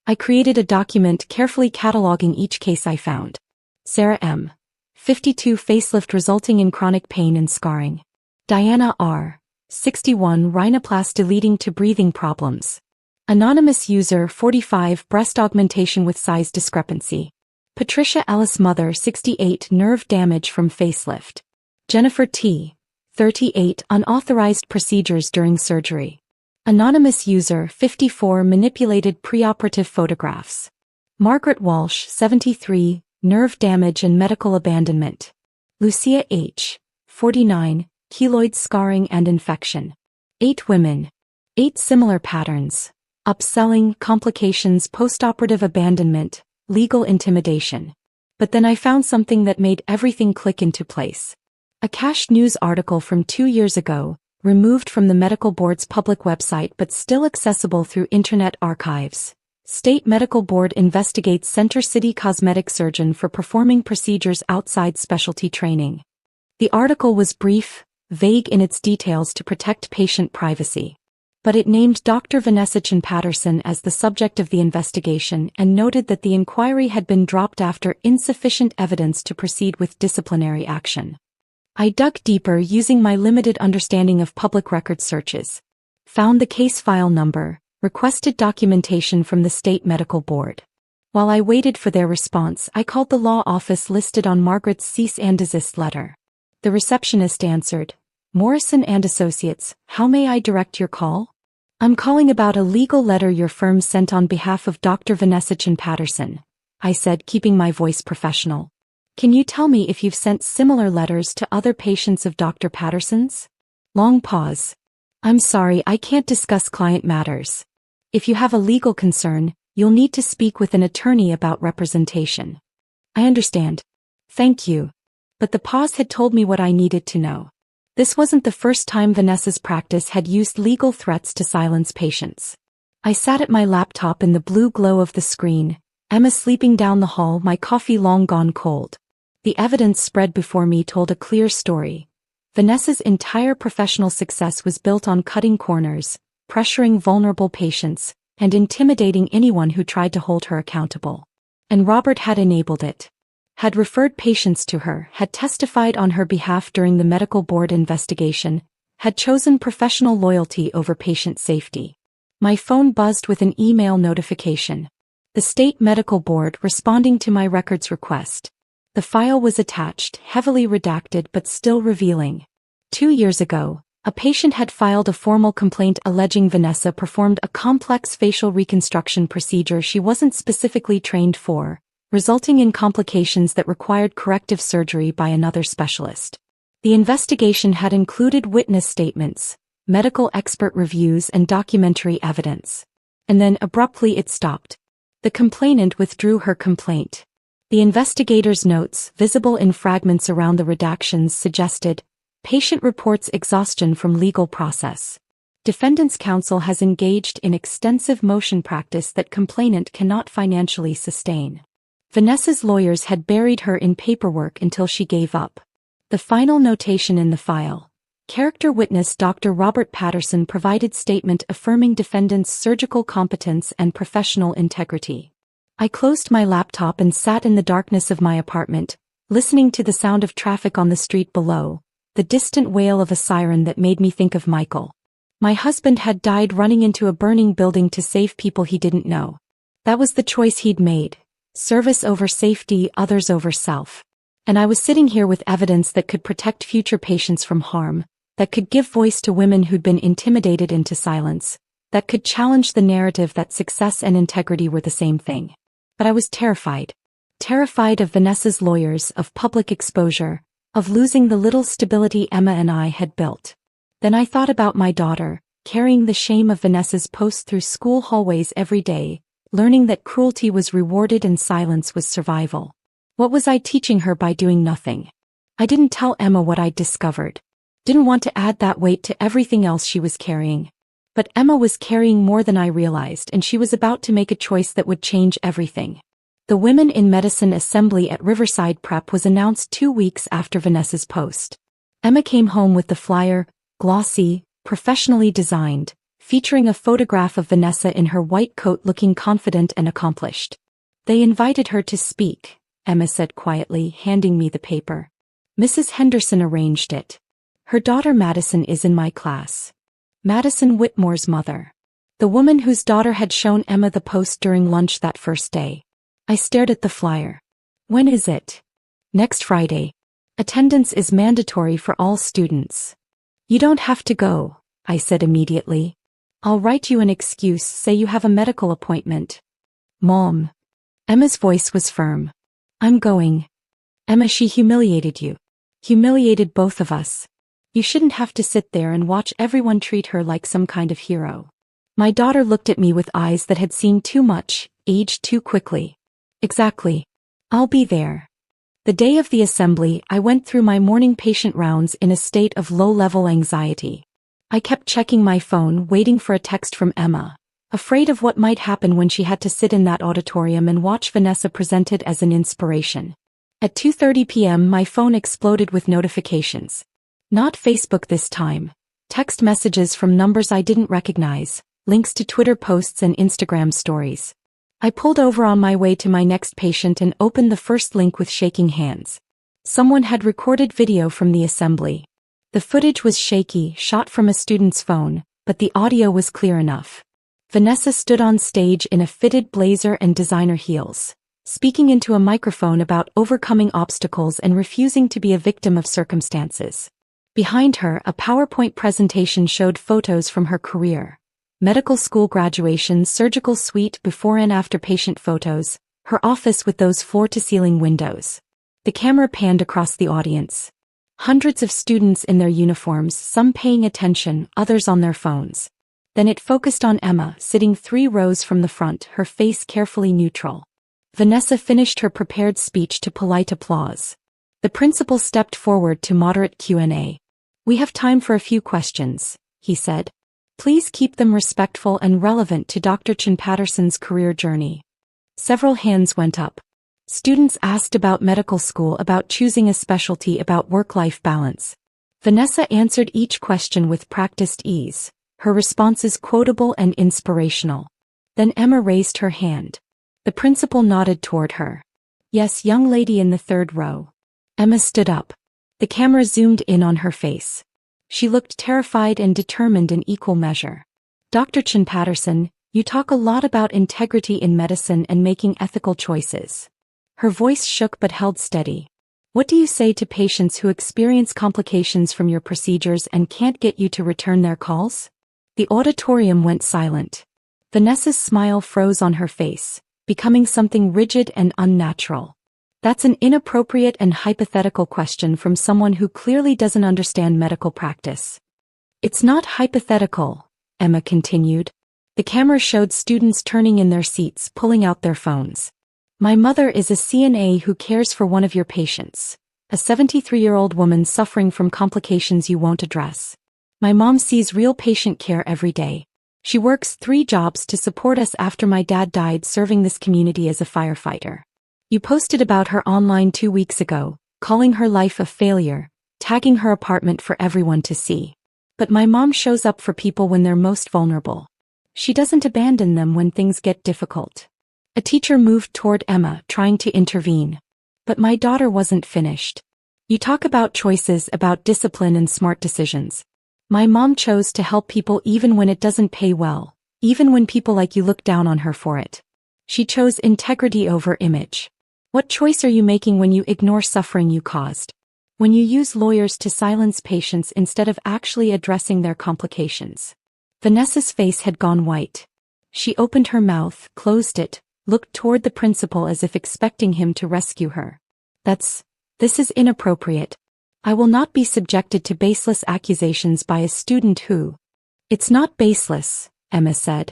I created a document carefully cataloging each case I found. Sarah M. 52 facelift resulting in chronic pain and scarring. Diana R. 61 rhinoplasty leading to breathing problems. Anonymous user 45 breast augmentation with size discrepancy. Patricia Ellis mother 68 nerve damage from facelift. Jennifer T. 38 unauthorized procedures during surgery. Anonymous user 54 manipulated preoperative photographs. Margaret Walsh 73 nerve damage and medical abandonment. Lucia H. 49 keloid scarring and infection. 8 women. 8 similar patterns. Upselling, complications, postoperative abandonment, legal intimidation. But then I found something that made everything click into place. A cached news article from 2 years ago, removed from the medical board's public website but still accessible through internet archives. State Medical Board investigates Center City cosmetic surgeon for performing procedures outside specialty training. The article was brief, vague in its details to protect patient privacy. But it named Dr. Vanessa Chin Patterson as the subject of the investigation and noted that the inquiry had been dropped after insufficient evidence to proceed with disciplinary action. I dug deeper using my limited understanding of public record searches. Found the case file number, requested documentation from the State Medical Board. While I waited for their response, I called the law office listed on Margaret's cease and desist letter. The receptionist answered, "Morrison and Associates, how may I direct your call?" I'm calling about a legal letter your firm sent on behalf of Dr. Vanessa Chan Patterson, I said, keeping my voice professional. Can you tell me if you've sent similar letters to other patients of Dr. Patterson's? Long pause. I'm sorry, I can't discuss client matters. If you have a legal concern, you'll need to speak with an attorney about representation. I understand. Thank you. But the pause had told me what I needed to know. This wasn't the first time Vanessa's practice had used legal threats to silence patients. I sat at my laptop in the blue glow of the screen, Emma sleeping down the hall, my coffee long gone cold. The evidence spread before me told a clear story. Vanessa's entire professional success was built on cutting corners, pressuring vulnerable patients, and intimidating anyone who tried to hold her accountable. And Robert had enabled it. Had referred patients to her, had testified on her behalf during the medical board investigation, had chosen professional loyalty over patient safety. My phone buzzed with an email notification. The state medical board responding to my records request. The file was attached, heavily redacted but still revealing. 2 years ago, a patient had filed a formal complaint alleging Vanessa performed a complex facial reconstruction procedure she wasn't specifically trained for, resulting in complications that required corrective surgery by another specialist. The investigation had included witness statements, medical expert reviews, and documentary evidence. And then abruptly it stopped. The complainant withdrew her complaint. The investigator's notes, visible in fragments around the redactions, suggested, patient reports exhaustion from legal process. Defendant's counsel has engaged in extensive motion practice that complainant cannot financially sustain. Vanessa's lawyers had buried her in paperwork until she gave up. The final notation in the file. Character witness Dr. Robert Patterson provided statement affirming defendant's surgical competence and professional integrity. I closed my laptop and sat in the darkness of my apartment, listening to the sound of traffic on the street below, the distant wail of a siren that made me think of Michael. My husband had died running into a burning building to save people he didn't know. That was the choice he'd made. Service over safety, others over self. And I was sitting here with evidence that could protect future patients from harm, that could give voice to women who'd been intimidated into silence, that could challenge the narrative that success and integrity were the same thing. But I was terrified. Terrified of Vanessa's lawyers, of public exposure, of losing the little stability Emma and I had built. Then I thought about my daughter, carrying the shame of Vanessa's posts through school hallways every day, learning that cruelty was rewarded and silence was survival. What was I teaching her by doing nothing? I didn't tell Emma what I'd discovered. Didn't want to add that weight to everything else she was carrying. But Emma was carrying more than I realized, and she was about to make a choice that would change everything. The Women in Medicine Assembly at Riverside Prep was announced 2 weeks after Vanessa's post. Emma came home with the flyer, glossy, professionally designed, featuring a photograph of Vanessa in her white coat looking confident and accomplished. They invited her to speak, Emma said quietly, handing me the paper. Mrs. Henderson arranged it. Her daughter Madison is in my class. Madison Whitmore's mother. The woman whose daughter had shown Emma the post during lunch that first day. I stared at the flyer. When is it? Next Friday. Attendance is mandatory for all students. You don't have to go, I said immediately. I'll write you an excuse, say you have a medical appointment. Mom. Emma's voice was firm. I'm going. Emma, she humiliated you. Humiliated both of us. You shouldn't have to sit there and watch everyone treat her like some kind of hero. My daughter looked at me with eyes that had seen too much, aged too quickly. Exactly. I'll be there. The day of the assembly, I went through my morning patient rounds in a state of low-level anxiety. I kept checking my phone, waiting for a text from Emma, afraid of what might happen when she had to sit in that auditorium and watch Vanessa presented as an inspiration. At 2:30 p.m. my phone exploded with notifications. Not Facebook this time. Text messages from numbers I didn't recognize, links to Twitter posts and Instagram stories. I pulled over on my way to my next patient and opened the first link with shaking hands. Someone had recorded video from the assembly. The footage was shaky, shot from a student's phone, but the audio was clear enough. Vanessa stood on stage in a fitted blazer and designer heels, speaking into a microphone about overcoming obstacles and refusing to be a victim of circumstances. Behind her, a PowerPoint presentation showed photos from her career. Medical school graduation, surgical suite, before and after patient photos, her office with those floor-to-ceiling windows. The camera panned across the audience. Hundreds of students in their uniforms, some paying attention, others on their phones. Then it focused on Emma, sitting 3 rows from the front, her face carefully neutral. Vanessa finished her prepared speech to polite applause. The principal stepped forward to moderate Q&A. "We have time for a few questions," he said. "Please keep them respectful and relevant to Dr. Chen Patterson's career journey." Several hands went up. Students asked about medical school, about choosing a specialty, about work-life balance. Vanessa answered each question with practiced ease, her responses quotable and inspirational. Then Emma raised her hand. The principal nodded toward her. "Yes, young lady in the 3rd row." Emma stood up. The camera zoomed in on her face. She looked terrified and determined in equal measure. "Dr. Chen Patterson, you talk a lot about integrity in medicine and making ethical choices." Her voice shook but held steady. "What do you say to patients who experience complications from your procedures and can't get you to return their calls?" The auditorium went silent. Vanessa's smile froze on her face, becoming something rigid and unnatural. "That's an inappropriate and hypothetical question from someone who clearly doesn't understand medical practice." "It's not hypothetical," Emma continued. The camera showed students turning in their seats, pulling out their phones. "My mother is a CNA who cares for one of your patients, a 73-year-old woman suffering from complications you won't address. My mom sees real patient care every day. She works 3 jobs to support us after my dad died serving this community as a firefighter. You posted about her online 2 weeks ago, calling her life a failure, tagging her apartment for everyone to see. But my mom shows up for people when they're most vulnerable. She doesn't abandon them when things get difficult." A teacher moved toward Emma, trying to intervene. "But my daughter wasn't finished. You talk about choices, about discipline and smart decisions. My mom chose to help people even when it doesn't pay well, even when people like you look down on her for it. She chose integrity over image. What choice are you making when you ignore suffering you caused? When you use lawyers to silence patients instead of actually addressing their complications?" Vanessa's face had gone white. She opened her mouth, closed it, looked toward the principal as if expecting him to rescue her. This is inappropriate. I will not be subjected to baseless accusations by a student who—" "It's not baseless," Emma said.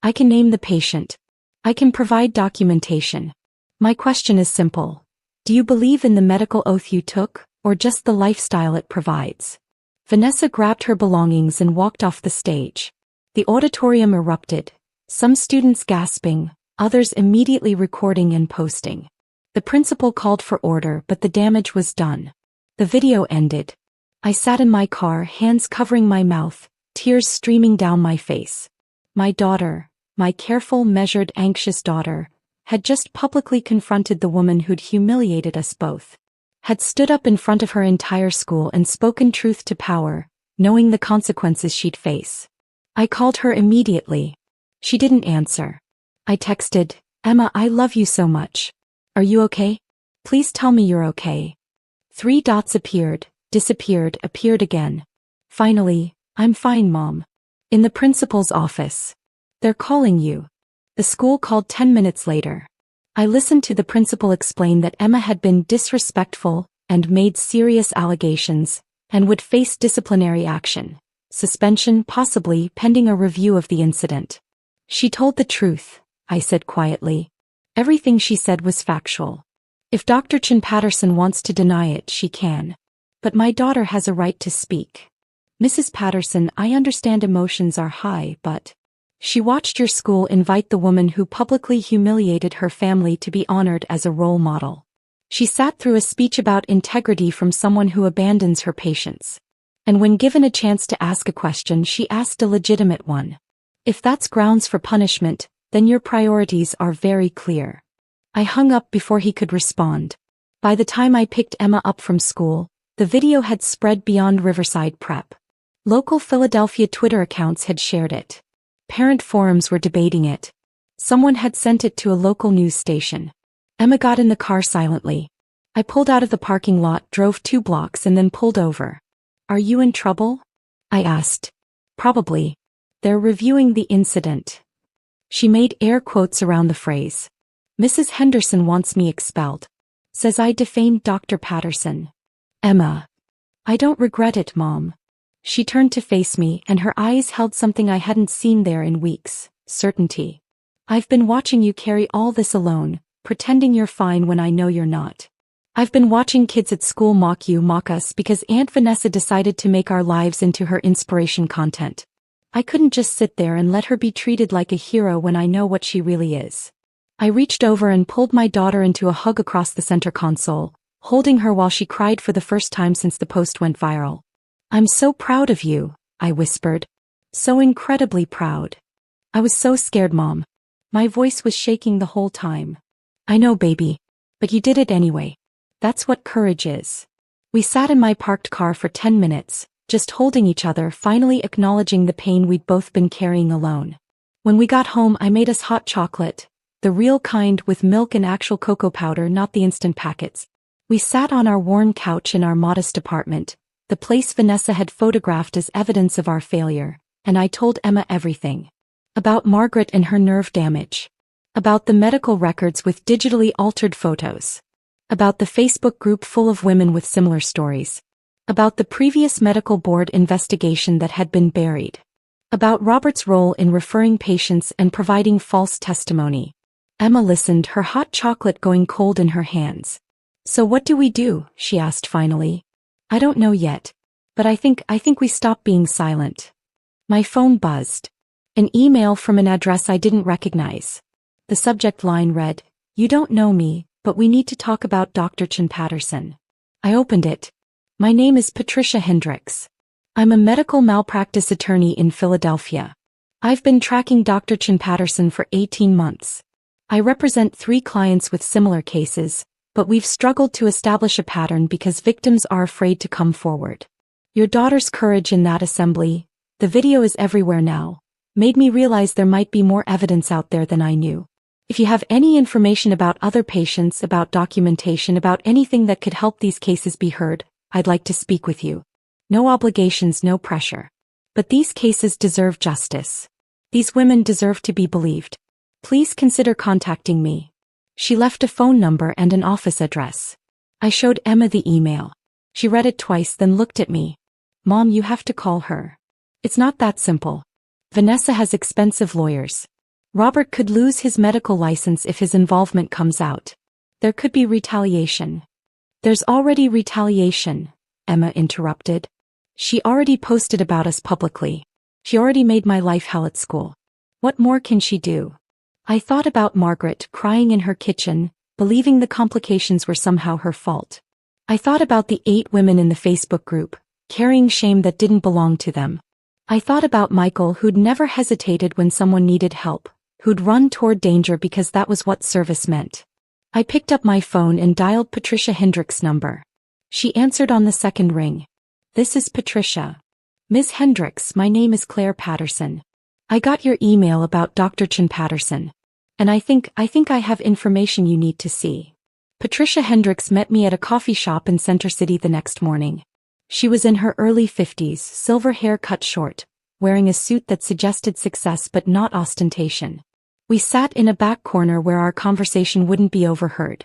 "I can name the patient. I can provide documentation. My question is simple. Do you believe in the medical oath you took, or just the lifestyle it provides?" Vanessa grabbed her belongings and walked off the stage. The auditorium erupted, some students gasping, others immediately recording and posting. The principal called for order, but the damage was done. The video ended. I sat in my car, hands covering my mouth, tears streaming down my face. My daughter, my careful, measured, anxious daughter, had just publicly confronted the woman who'd humiliated us both. Had stood up in front of her entire school and spoken truth to power, knowing the consequences she'd face. I called her immediately. She didn't answer. I texted, "Emma, I love you so much. Are you okay? Please tell me you're okay." 3 dots appeared, disappeared, appeared again. Finally, "I'm fine, Mom." In the principal's office. "They're calling you." The school called 10 minutes later. I listened to the principal explain that Emma had been disrespectful and made serious allegations, and would face disciplinary action. Suspension, possibly, pending a review of the incident. "She told the truth," I said quietly. "Everything she said was factual. If Dr. Chen Patterson wants to deny it, she can. But my daughter has a right to speak. Mrs. Patterson, I understand emotions are high, but..." She watched your school invite the woman who publicly humiliated her family to be honored as a role model. She sat through a speech about integrity from someone who abandons her patients. And when given a chance to ask a question, she asked a legitimate one. If that's grounds for punishment, then your priorities are very clear. I hung up before he could respond. By the time I picked Emma up from school, the video had spread beyond Riverside Prep. Local Philadelphia Twitter accounts had shared it. Parent forums were debating it. Someone had sent it to a local news station. Emma got in the car silently. I pulled out of the parking lot, drove 2 blocks and then pulled over. "Are you in trouble?" I asked. "Probably." They're reviewing the incident. She made air quotes around the phrase. Mrs. Henderson wants me expelled. Says I defamed Dr. Patterson. Emma. I don't regret it, Mom. She turned to face me and her eyes held something I hadn't seen there in weeks, certainty. I've been watching you carry all this alone, pretending you're fine when I know you're not. I've been watching kids at school mock us because Aunt Vanessa decided to make our lives into her inspiration content. I couldn't just sit there and let her be treated like a hero when I know what she really is. I reached over and pulled my daughter into a hug across the center console, holding her while she cried for the first time since the post went viral. I'm so proud of you, I whispered. So incredibly proud. I was so scared, Mom. My voice was shaking the whole time. I know, baby. But you did it anyway. That's what courage is. We sat in my parked car for 10 minutes, just holding each other, finally acknowledging the pain we'd both been carrying alone. When we got home, I made us hot chocolate, the real kind with milk and actual cocoa powder, not the instant packets. We sat on our worn couch in our modest apartment, the place Vanessa had photographed as evidence of our failure, and I told Emma everything. About Margaret and her nerve damage. About the medical records with digitally altered photos. About the Facebook group full of women with similar stories. About the previous medical board investigation that had been buried. About Robert's role in referring patients and providing false testimony. Emma listened, her hot chocolate going cold in her hands. So what do we do? She asked finally. I don't know yet. But I think we stop being silent. My phone buzzed. An email from an address I didn't recognize. The subject line read, "You don't know me, but we need to talk about Dr. Chen Patterson." I opened it. My name is Patricia Hendricks. I'm a medical malpractice attorney in Philadelphia. I've been tracking Dr. Chen Patterson for 18 months. I represent 3 clients with similar cases, but we've struggled to establish a pattern because victims are afraid to come forward. Your daughter's courage in that assembly, the video is everywhere now, made me realize there might be more evidence out there than I knew. If you have any information about other patients, about documentation, about anything that could help these cases be heard, I'd like to speak with you. No obligations, no pressure. But these cases deserve justice. These women deserve to be believed. Please consider contacting me. She left a phone number and an office address. I showed Emma the email. She read it twice, then looked at me. Mom, you have to call her. It's not that simple. Vanessa has expensive lawyers. Robert could lose his medical license if his involvement comes out. There could be retaliation. There's already retaliation, Emma interrupted. She already posted about us publicly. She already made my life hell at school. What more can she do? I thought about Margaret crying in her kitchen, believing the complications were somehow her fault. I thought about the 8 women in the Facebook group, carrying shame that didn't belong to them. I thought about Michael, who'd never hesitated when someone needed help, who'd run toward danger because that was what service meant. I picked up my phone and dialed Patricia Hendricks' number. She answered on the second ring. This is Patricia. Ms. Hendricks, my name is Claire Patterson. I got your email about Dr. Chen Patterson. And I think I have information you need to see. Patricia Hendricks met me at a coffee shop in Center City the next morning. She was in her early 50s, silver hair cut short, wearing a suit that suggested success but not ostentation. We sat in a back corner where our conversation wouldn't be overheard.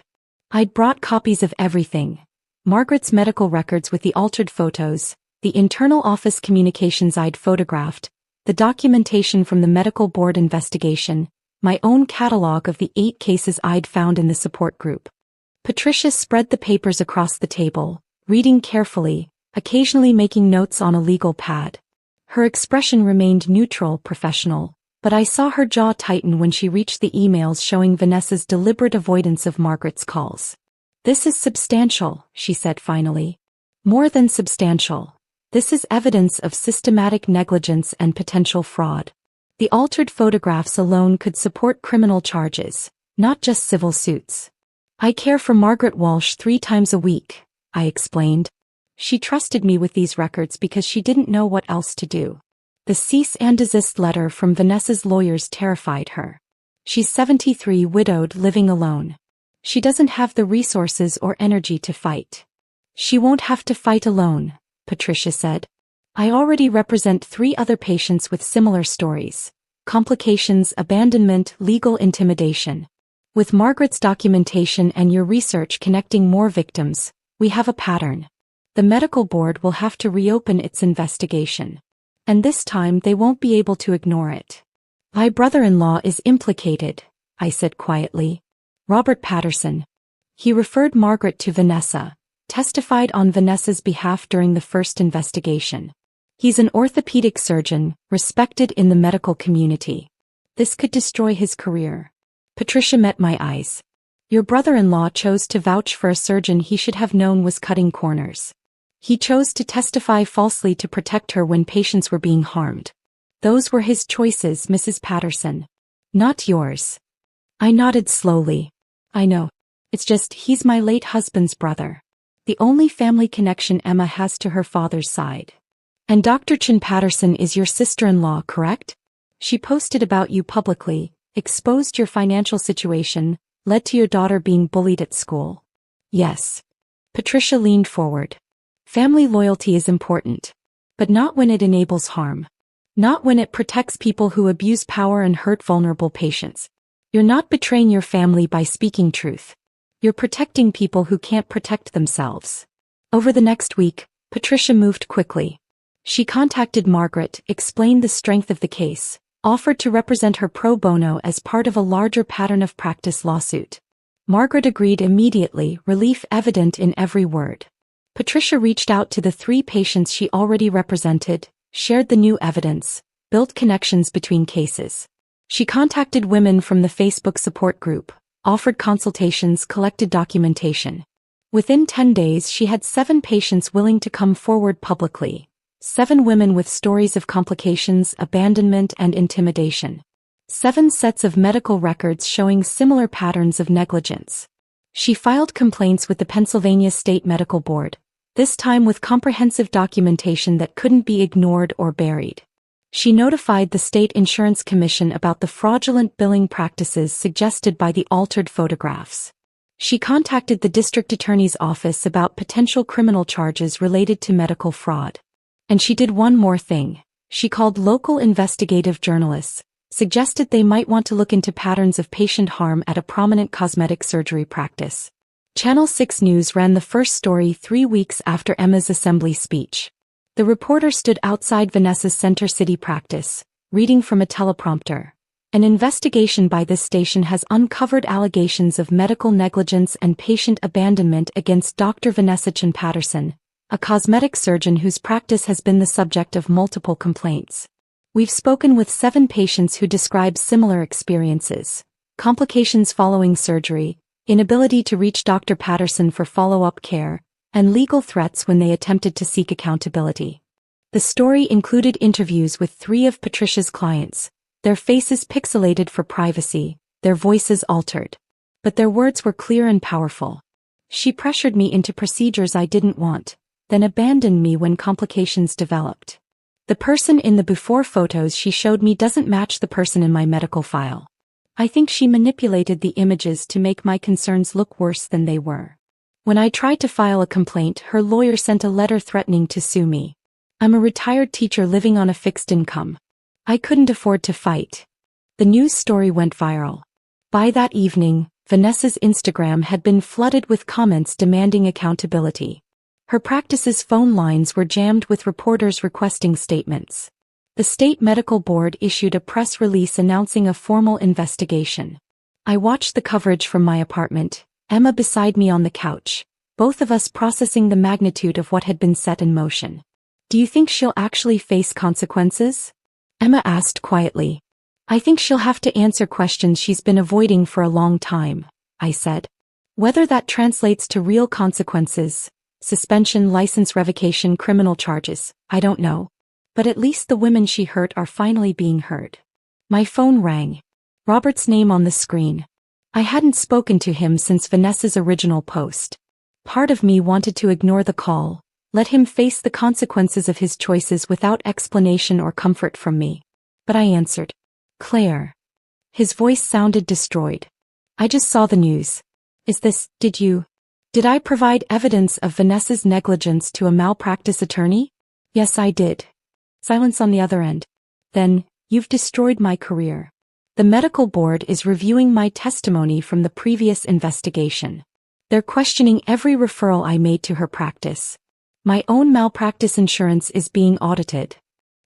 I'd brought copies of everything. Margaret's medical records with the altered photos, the internal office communications I'd photographed, the documentation from the medical board investigation, my own catalog of the 8 cases I'd found in the support group. Patricia spread the papers across the table, reading carefully, occasionally making notes on a legal pad. Her expression remained neutral, professional, but I saw her jaw tighten when she reached the emails showing Vanessa's deliberate avoidance of Margaret's calls. This is substantial, she said finally. More than substantial. This is evidence of systematic negligence and potential fraud. The altered photographs alone could support criminal charges, not just civil suits. I care for Margaret Walsh 3 times a week, I explained. She trusted me with these records because she didn't know what else to do. The cease and desist letter from Vanessa's lawyers terrified her. She's 73, widowed, living alone. She doesn't have the resources or energy to fight. She won't have to fight alone, Patricia said. I already represent 3 other patients with similar stories: complications, abandonment, legal intimidation. With Margaret's documentation and your research connecting more victims, we have a pattern. The medical board will have to reopen its investigation. And this time they won't be able to ignore it. My brother-in-law is implicated, I said quietly. Robert Patterson. He referred Margaret to Vanessa, testified on Vanessa's behalf during the first investigation. He's an orthopedic surgeon, respected in the medical community. This could destroy his career. Patricia met my eyes. Your brother-in-law chose to vouch for a surgeon he should have known was cutting corners. He chose to testify falsely to protect her when patients were being harmed. Those were his choices, Mrs. Patterson. Not yours. I nodded slowly. I know. It's just he's my late husband's brother. The only family connection Emma has to her father's side. And Dr. Chin Patterson is your sister-in-law, correct? She posted about you publicly, exposed your financial situation, led to your daughter being bullied at school. Yes. Patricia leaned forward. Family loyalty is important. But not when it enables harm. Not when it protects people who abuse power and hurt vulnerable patients. You're not betraying your family by speaking truth. You're protecting people who can't protect themselves. Over the next week, Patricia moved quickly. She contacted Margaret, explained the strength of the case, offered to represent her pro bono as part of a larger pattern of practice lawsuit. Margaret agreed immediately, relief evident in every word. Patricia reached out to the 3 patients she already represented, shared the new evidence, built connections between cases. She contacted women from the Facebook support group, offered consultations, collected documentation. Within 10 days she had 7 patients willing to come forward publicly. 7 women with stories of complications, abandonment, and intimidation. 7 sets of medical records showing similar patterns of negligence. She filed complaints with the Pennsylvania State Medical Board, this time with comprehensive documentation that couldn't be ignored or buried. She notified the State Insurance Commission about the fraudulent billing practices suggested by the altered photographs. She contacted the district attorney's office about potential criminal charges related to medical fraud. And she did one more thing. She called local investigative journalists, suggested they might want to look into patterns of patient harm at a prominent cosmetic surgery practice. Channel 6 News ran the first story 3 weeks after Emma's assembly speech. The reporter stood outside Vanessa's Center City practice, reading from a teleprompter. An investigation by this station has uncovered allegations of medical negligence and patient abandonment against Dr. Vanessa Chin Patterson, a cosmetic surgeon whose practice has been the subject of multiple complaints. We've spoken with 7 patients who describe similar experiences: complications following surgery, inability to reach Dr. Patterson for follow-up care, and legal threats when they attempted to seek accountability. The story included interviews with 3 of Patricia's clients, their faces pixelated for privacy, their voices altered. But their words were clear and powerful. She pressured me into procedures I didn't want, then abandoned me when complications developed. The person in the before photos she showed me doesn't match the person in my medical file. I think she manipulated the images to make my concerns look worse than they were. When I tried to file a complaint, her lawyer sent a letter threatening to sue me. I'm a retired teacher living on a fixed income. I couldn't afford to fight. The news story went viral. By that evening, Vanessa's Instagram had been flooded with comments demanding accountability. Her practice's phone lines were jammed with reporters requesting statements. The state medical board issued a press release announcing a formal investigation. I watched the coverage from my apartment, Emma beside me on the couch, both of us processing the magnitude of what had been set in motion. Do you think she'll actually face consequences? Emma asked quietly. I think she'll have to answer questions she's been avoiding for a long time, I said. Whether that translates to real consequences, suspension, license revocation, criminal charges, I don't know. But at least the women she hurt are finally being heard. My phone rang. Robert's name on the screen. I hadn't spoken to him since Vanessa's original post. Part of me wanted to ignore the call, let him face the consequences of his choices without explanation or comfort from me. But I answered. Claire. His voice sounded destroyed. I just saw the news. Did I provide evidence of Vanessa's negligence to a malpractice attorney? Yes, I did. Silence on the other end. Then, you've destroyed my career. The medical board is reviewing my testimony from the previous investigation. They're questioning every referral I made to her practice. My own malpractice insurance is being audited.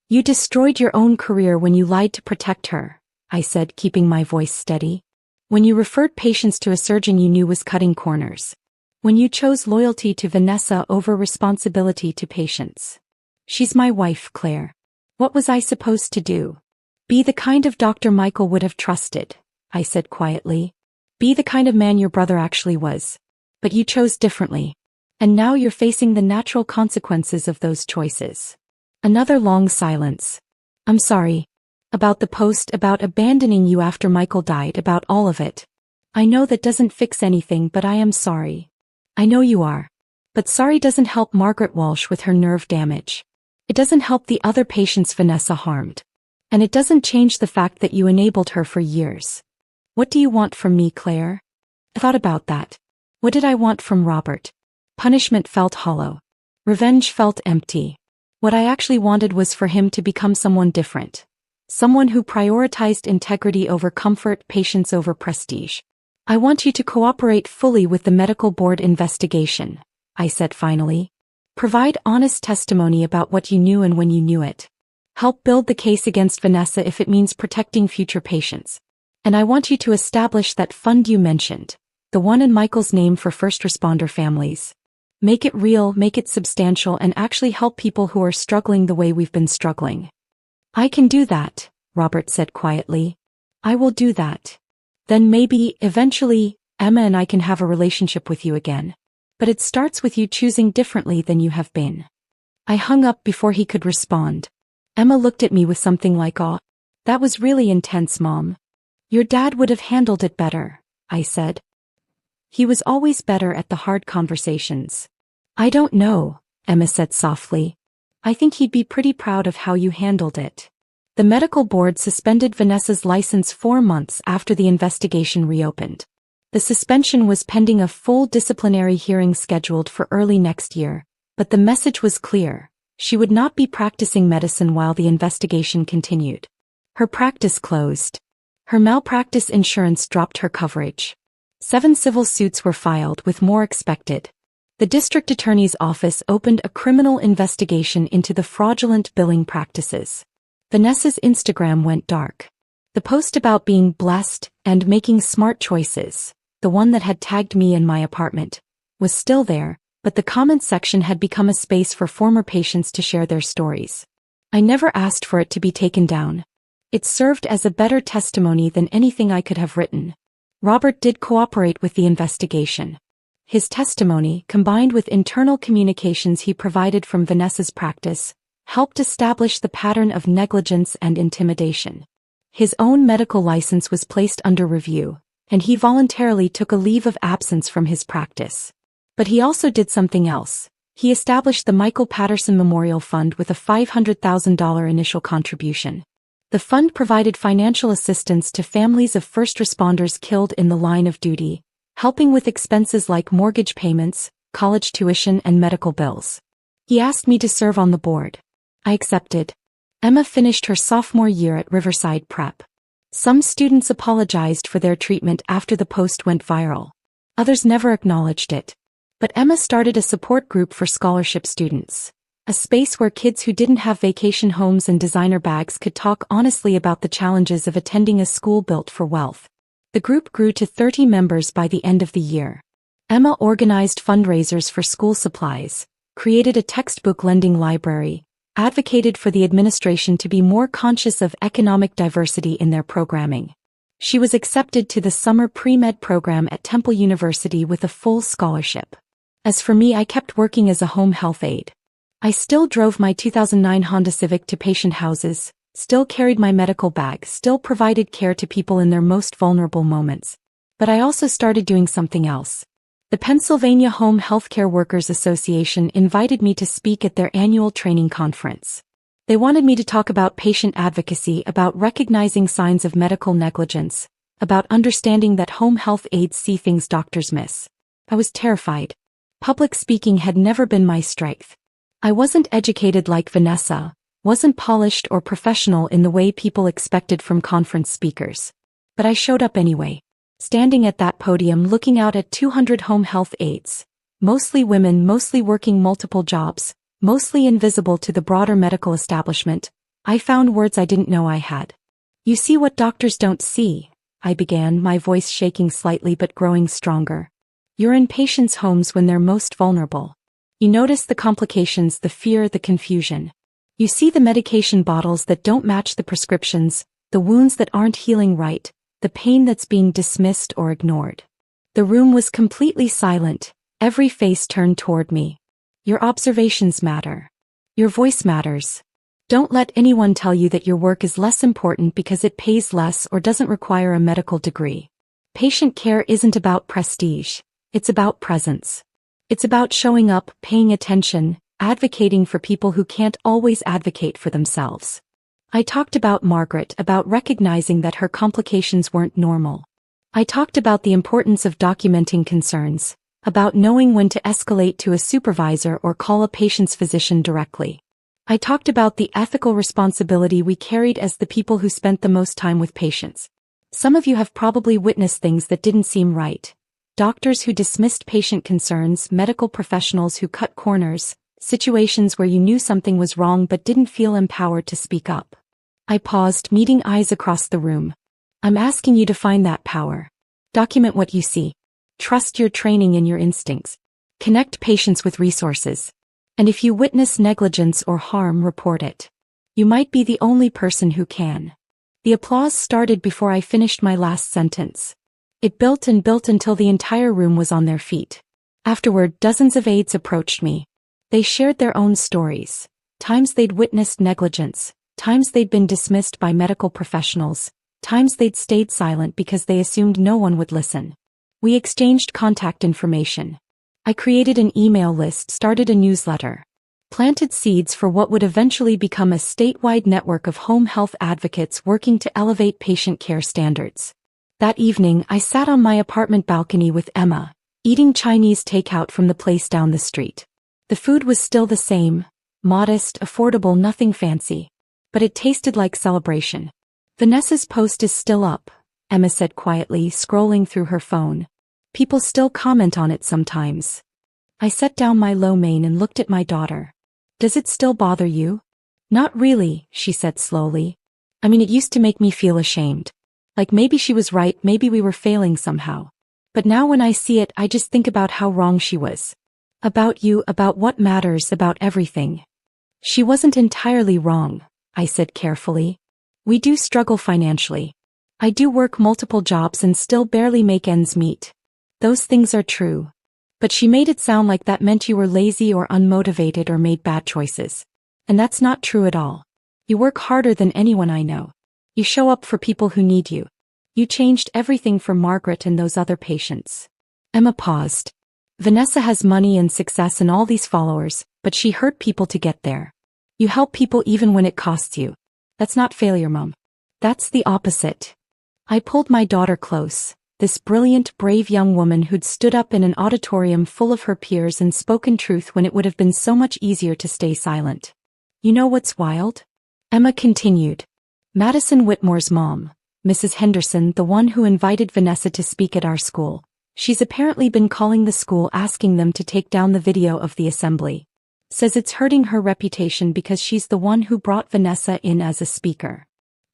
You destroyed your own career when you lied to protect her, I said, keeping my voice steady. When you referred patients to a surgeon you knew was cutting corners. When you chose loyalty to Vanessa over responsibility to patients. She's my wife, Claire. What was I supposed to do? Be the kind of doctor Michael would have trusted, I said quietly. Be the kind of man your brother actually was. But you chose differently. And now you're facing the natural consequences of those choices. Another long silence. I'm sorry. About the post, about abandoning you after Michael died, about all of it. I know that doesn't fix anything, but I am sorry. I know you are. But sorry doesn't help Margaret Walsh with her nerve damage. It doesn't help the other patients Vanessa harmed. And it doesn't change the fact that you enabled her for years. What do you want from me, Claire? I thought about that. What did I want from Robert? Punishment felt hollow. Revenge felt empty. What I actually wanted was for him to become someone different. Someone who prioritized integrity over comfort, patience over prestige. I want you to cooperate fully with the medical board investigation, I said finally. Provide honest testimony about what you knew and when you knew it. Help build the case against Vanessa if it means protecting future patients. And I want you to establish that fund you mentioned, the one in Michael's name for first responder families. Make it real, make it substantial, and actually help people who are struggling the way we've been struggling. I can do that, Robert said quietly. I will do that. Then maybe, eventually, Emma and I can have a relationship with you again. But it starts with you choosing differently than you have been. I hung up before he could respond. Emma looked at me with something like awe. That was really intense, Mom. Your dad would have handled it better, I said. He was always better at the hard conversations. I don't know, Emma said softly. I think he'd be pretty proud of how you handled it. The medical board suspended Vanessa's license 4 months after the investigation reopened. The suspension was pending a full disciplinary hearing scheduled for early next year, but the message was clear. She would not be practicing medicine while the investigation continued. Her practice closed. Her malpractice insurance dropped her coverage. 7 civil suits were filed, with more expected. The district attorney's office opened a criminal investigation into the fraudulent billing practices. Vanessa's Instagram went dark. The post about being blessed and making smart choices, the one that had tagged me in my apartment, was still there, but the comments section had become a space for former patients to share their stories. I never asked for it to be taken down. It served as a better testimony than anything I could have written. Robert did cooperate with the investigation. His testimony, combined with internal communications he provided from Vanessa's practice, helped establish the pattern of negligence and intimidation. His own medical license was placed under review, and he voluntarily took a leave of absence from his practice. But he also did something else. He established the Michael Patterson Memorial Fund with a $500,000 initial contribution. The fund provided financial assistance to families of first responders killed in the line of duty, helping with expenses like mortgage payments, college tuition, and medical bills. He asked me to serve on the board. I accepted. Emma finished her sophomore year at Riverside Prep. Some students apologized for their treatment after the post went viral. Others never acknowledged it. But Emma started a support group for scholarship students. A space where kids who didn't have vacation homes and designer bags could talk honestly about the challenges of attending a school built for wealth. The group grew to 30 members by the end of the year. Emma organized fundraisers for school supplies, created a textbook lending library, advocated for the administration to be more conscious of economic diversity in their programming. She was accepted to the summer pre-med program at Temple University with a full scholarship. As for me, I kept working as a home health aide. I still drove my 2009 Honda Civic to patient houses, still carried my medical bag, still provided care to people in their most vulnerable moments. But I also started doing something else. The Pennsylvania Home Healthcare Workers Association invited me to speak at their annual training conference. They wanted me to talk about patient advocacy, about recognizing signs of medical negligence, about understanding that home health aides see things doctors miss. I was terrified. Public speaking had never been my strength. I wasn't educated like Vanessa, wasn't polished or professional in the way people expected from conference speakers. But I showed up anyway. Standing at that podium looking out at 200 home health aides. Mostly women, mostly working multiple jobs, mostly invisible to the broader medical establishment, I found words I didn't know I had. You see what doctors don't see, I began, my voice shaking slightly but growing stronger. You're in patients' homes when they're most vulnerable. You notice the complications, the fear, the confusion. You see the medication bottles that don't match the prescriptions, the wounds that aren't healing right, the pain that's being dismissed or ignored. The room was completely silent, every face turned toward me. Your observations matter. Your voice matters. Don't let anyone tell you that your work is less important because it pays less or doesn't require a medical degree. Patient care isn't about prestige. It's about presence. It's about showing up, paying attention, advocating for people who can't always advocate for themselves. I talked about Margaret, about recognizing that her complications weren't normal. I talked about the importance of documenting concerns, about knowing when to escalate to a supervisor or call a patient's physician directly. I talked about the ethical responsibility we carried as the people who spent the most time with patients. Some of you have probably witnessed things that didn't seem right. Doctors who dismissed patient concerns, medical professionals who cut corners, situations where you knew something was wrong but didn't feel empowered to speak up. I paused, meeting eyes across the room. I'm asking you to find that power. Document what you see. Trust your training and your instincts. Connect patients with resources. And if you witness negligence or harm, report it. You might be the only person who can. The applause started before I finished my last sentence. It built and built until the entire room was on their feet. Afterward, dozens of aides approached me. They shared their own stories. Times they'd witnessed negligence, times they'd been dismissed by medical professionals, times they'd stayed silent because they assumed no one would listen. We exchanged contact information. I created an email list, started a newsletter. Planted seeds for what would eventually become a statewide network of home health advocates working to elevate patient care standards. That evening, I sat on my apartment balcony with Emma, eating Chinese takeout from the place down the street. The food was still the same, modest, affordable, nothing fancy. But it tasted like celebration. Vanessa's post is still up, Emma said quietly, scrolling through her phone. People still comment on it sometimes. I set down my lo mein and looked at my daughter. Does it still bother you? Not really, she said slowly. I mean, it used to make me feel ashamed. Like maybe she was right, maybe we were failing somehow. But now when I see it, I just think about how wrong she was. About you, about what matters, about everything. She wasn't entirely wrong, I said carefully. We do struggle financially. I do work multiple jobs and still barely make ends meet. Those things are true. But she made it sound like that meant you were lazy or unmotivated or made bad choices. And that's not true at all. You work harder than anyone I know. You show up for people who need you. You changed everything for Margaret and those other patients. Emma paused. Vanessa has money and success and all these followers, but she hurt people to get there. You help people even when it costs you. That's not failure, Mom. That's the opposite. I pulled my daughter close, this brilliant, brave young woman who'd stood up in an auditorium full of her peers and spoken truth when it would have been so much easier to stay silent. You know what's wild? Emma continued. Madison Whitmore's mom, Mrs. Henderson, the one who invited Vanessa to speak at our school, she's apparently been calling the school asking them to take down the video of the assembly. Says it's hurting her reputation because she's the one who brought Vanessa in as a speaker.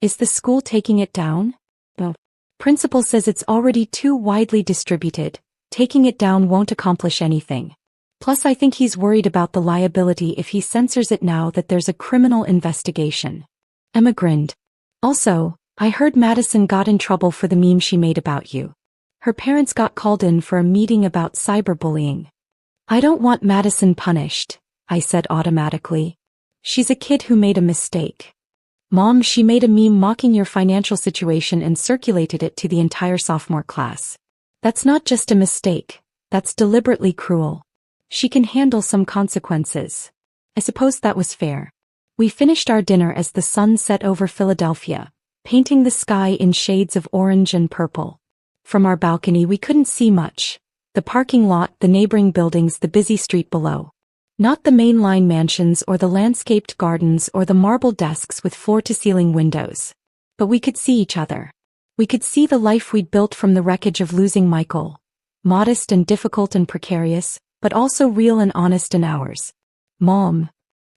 Is the school taking it down? The principal says it's already too widely distributed. Taking it down won't accomplish anything. Plus I think he's worried about the liability if he censors it now that there's a criminal investigation. Emma grinned. Also, I heard Madison got in trouble for the meme she made about you. Her parents got called in for a meeting about cyberbullying. I don't want Madison punished, I said automatically. She's a kid who made a mistake. Mom, she made a meme mocking your financial situation and circulated it to the entire sophomore class. That's not just a mistake, that's deliberately cruel. She can handle some consequences. I suppose that was fair. We finished our dinner as the sun set over Philadelphia, painting the sky in shades of orange and purple. From our balcony we couldn't see much. The parking lot, the neighboring buildings, the busy street below. Not the mainline mansions or the landscaped gardens or the marble desks with floor-to-ceiling windows. But we could see each other. We could see the life we'd built from the wreckage of losing Michael. Modest and difficult and precarious, but also real and honest and ours. Mom.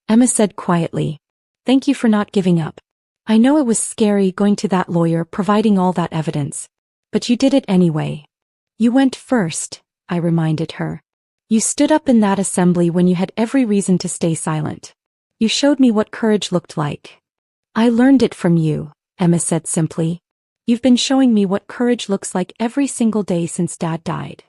Emma said quietly. Thank you for not giving up. I know it was scary going to that lawyer providing all that evidence. But you did it anyway. You went first, I reminded her. You stood up in that assembly when you had every reason to stay silent. You showed me what courage looked like. I learned it from you, Emma said simply. You've been showing me what courage looks like every single day since Dad died.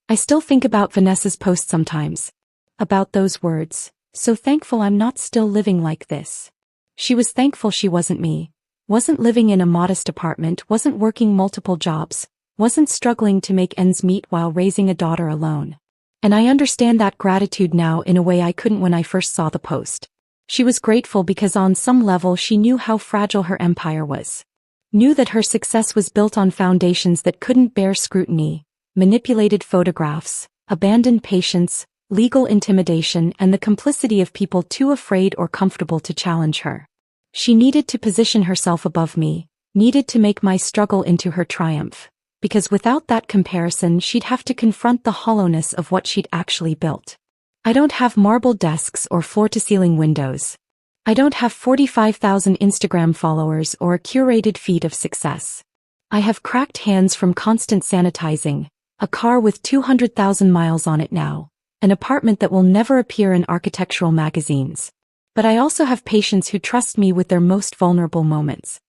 I still think about Vanessa's post sometimes. About those words, so thankful I'm not still living like this. She was thankful she wasn't me. Wasn't living in a modest apartment, wasn't working multiple jobs, wasn't struggling to make ends meet while raising a daughter alone. And I understand that gratitude now in a way I couldn't when I first saw the post. She was grateful because on some level she knew how fragile her empire was. Knew that her success was built on foundations that couldn't bear scrutiny, manipulated photographs, abandoned patients, legal intimidation, and the complicity of people too afraid or comfortable to challenge her. She needed to position herself above me, needed to make my struggle into her triumph. Because without that comparison she'd have to confront the hollowness of what she'd actually built. I don't have marble desks or floor-to-ceiling windows. I don't have 45,000 Instagram followers or a curated feed of success. I have cracked hands from constant sanitizing, a car with 200,000 miles on it now, an apartment that will never appear in architectural magazines. But I also have patients who trust me with their most vulnerable moments.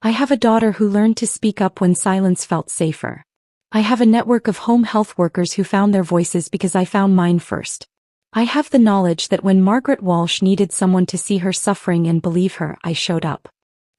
I have a daughter who learned to speak up when silence felt safer. I have a network of home health workers who found their voices because I found mine first. I have the knowledge that when Margaret Walsh needed someone to see her suffering and believe her, I showed up.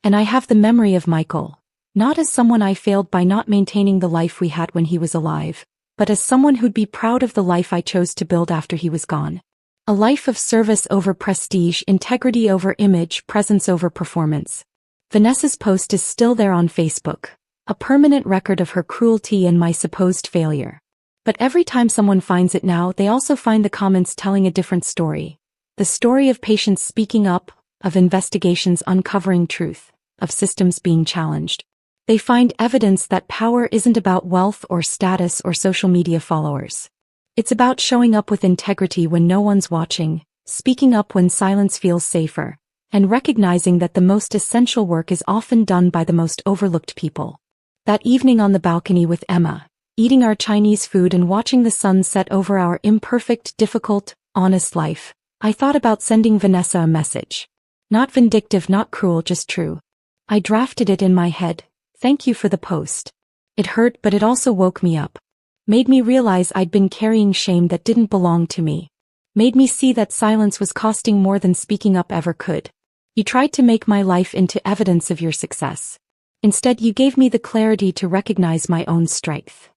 And I have the memory of Michael, not as someone I failed by not maintaining the life we had when he was alive, but as someone who'd be proud of the life I chose to build after he was gone. A life of service over prestige, integrity over image, presence over performance. Vanessa's post is still there on Facebook, a permanent record of her cruelty and my supposed failure. But every time someone finds it now, they also find the comments telling a different story. The story of patients speaking up, of investigations uncovering truth, of systems being challenged. They find evidence that power isn't about wealth or status or social media followers. It's about showing up with integrity when no one's watching, speaking up when silence feels safer, and recognizing that the most essential work is often done by the most overlooked people. That evening on the balcony with Emma, eating our Chinese food and watching the sun set over our imperfect, difficult, honest life, I thought about sending Vanessa a message. Not vindictive, not cruel, just true. I drafted it in my head. Thank you for the post. It hurt, but it also woke me up. Made me realize I'd been carrying shame that didn't belong to me. Made me see that silence was costing more than speaking up ever could. You tried to make my life into evidence of your success. Instead, you gave me the clarity to recognize my own strength.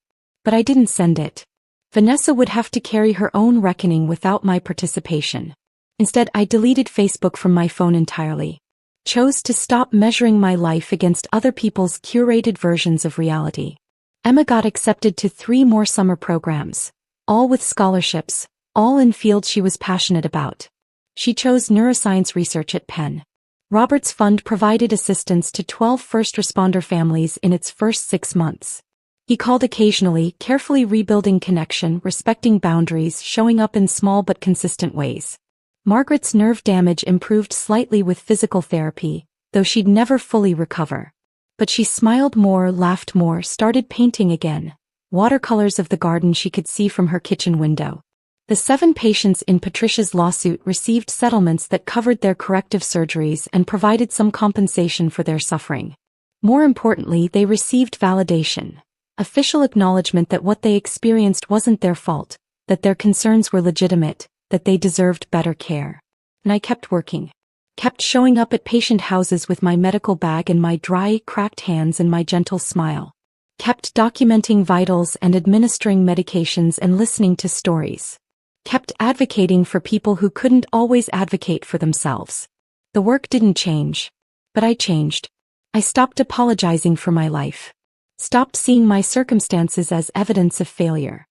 But I didn't send it. Vanessa would have to carry her own reckoning without my participation. Instead, I deleted Facebook from my phone entirely. Chose to stop measuring my life against other people's curated versions of reality. Emma got accepted to 3 more summer programs, all with scholarships, all in fields she was passionate about. She chose neuroscience research at Penn. Robert's Fund provided assistance to 12 first responder families in its first 6 months. He called occasionally, carefully rebuilding connection, respecting boundaries, showing up in small but consistent ways. Margaret's nerve damage improved slightly with physical therapy, though she'd never fully recover. But she smiled more, laughed more, started painting again, watercolors of the garden she could see from her kitchen window. The 7 patients in Patricia's lawsuit received settlements that covered their corrective surgeries and provided some compensation for their suffering. More importantly, they received validation, official acknowledgement that what they experienced wasn't their fault, that their concerns were legitimate, that they deserved better care. And I kept working. Kept showing up at patient houses with my medical bag and my dry, cracked hands and my gentle smile. Kept documenting vitals and administering medications and listening to stories. Kept advocating for people who couldn't always advocate for themselves. The work didn't change. But I changed. I stopped apologizing for my life. Stopped seeing my circumstances as evidence of failure.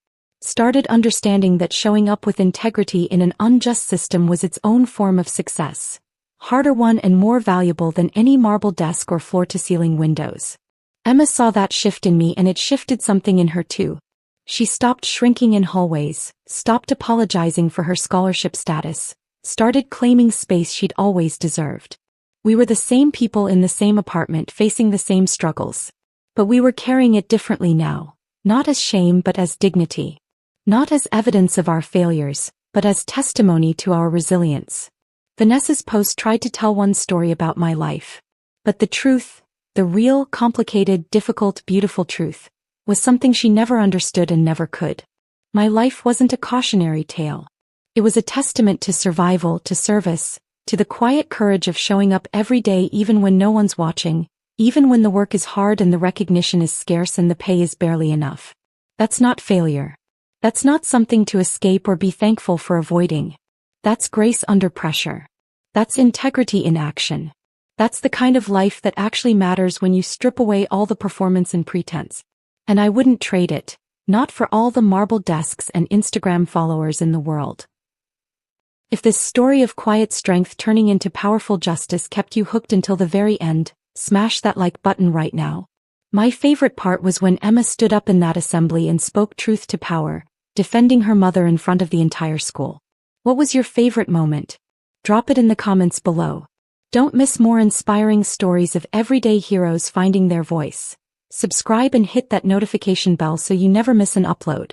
started understanding that showing up with integrity in an unjust system was its own form of success. Harder won and more valuable than any marble desk or floor-to-ceiling windows. Emma saw that shift in me and it shifted something in her too. She stopped shrinking in hallways, stopped apologizing for her scholarship status, started claiming space she'd always deserved. We were the same people in the same apartment facing the same struggles. But we were carrying it differently now, not as shame but as dignity. Not as evidence of our failures, but as testimony to our resilience. Vanessa's post tried to tell one story about my life. But the truth, the real, complicated, difficult, beautiful truth, was something she never understood and never could. My life wasn't a cautionary tale. It was a testament to survival, to service, to the quiet courage of showing up every day even when no one's watching, even when the work is hard and the recognition is scarce and the pay is barely enough. That's not failure. That's not something to escape or be thankful for avoiding. That's grace under pressure. That's integrity in action. That's the kind of life that actually matters when you strip away all the performance and pretense. And I wouldn't trade it, not for all the marble desks and Instagram followers in the world. If this story of quiet strength turning into powerful justice kept you hooked until the very end, smash that like button right now. My favorite part was when Emma stood up in that assembly and spoke truth to power, defending her mother in front of the entire school. What was your favorite moment? Drop it in the comments below. Don't miss more inspiring stories of everyday heroes finding their voice. Subscribe and hit that notification bell so you never miss an upload.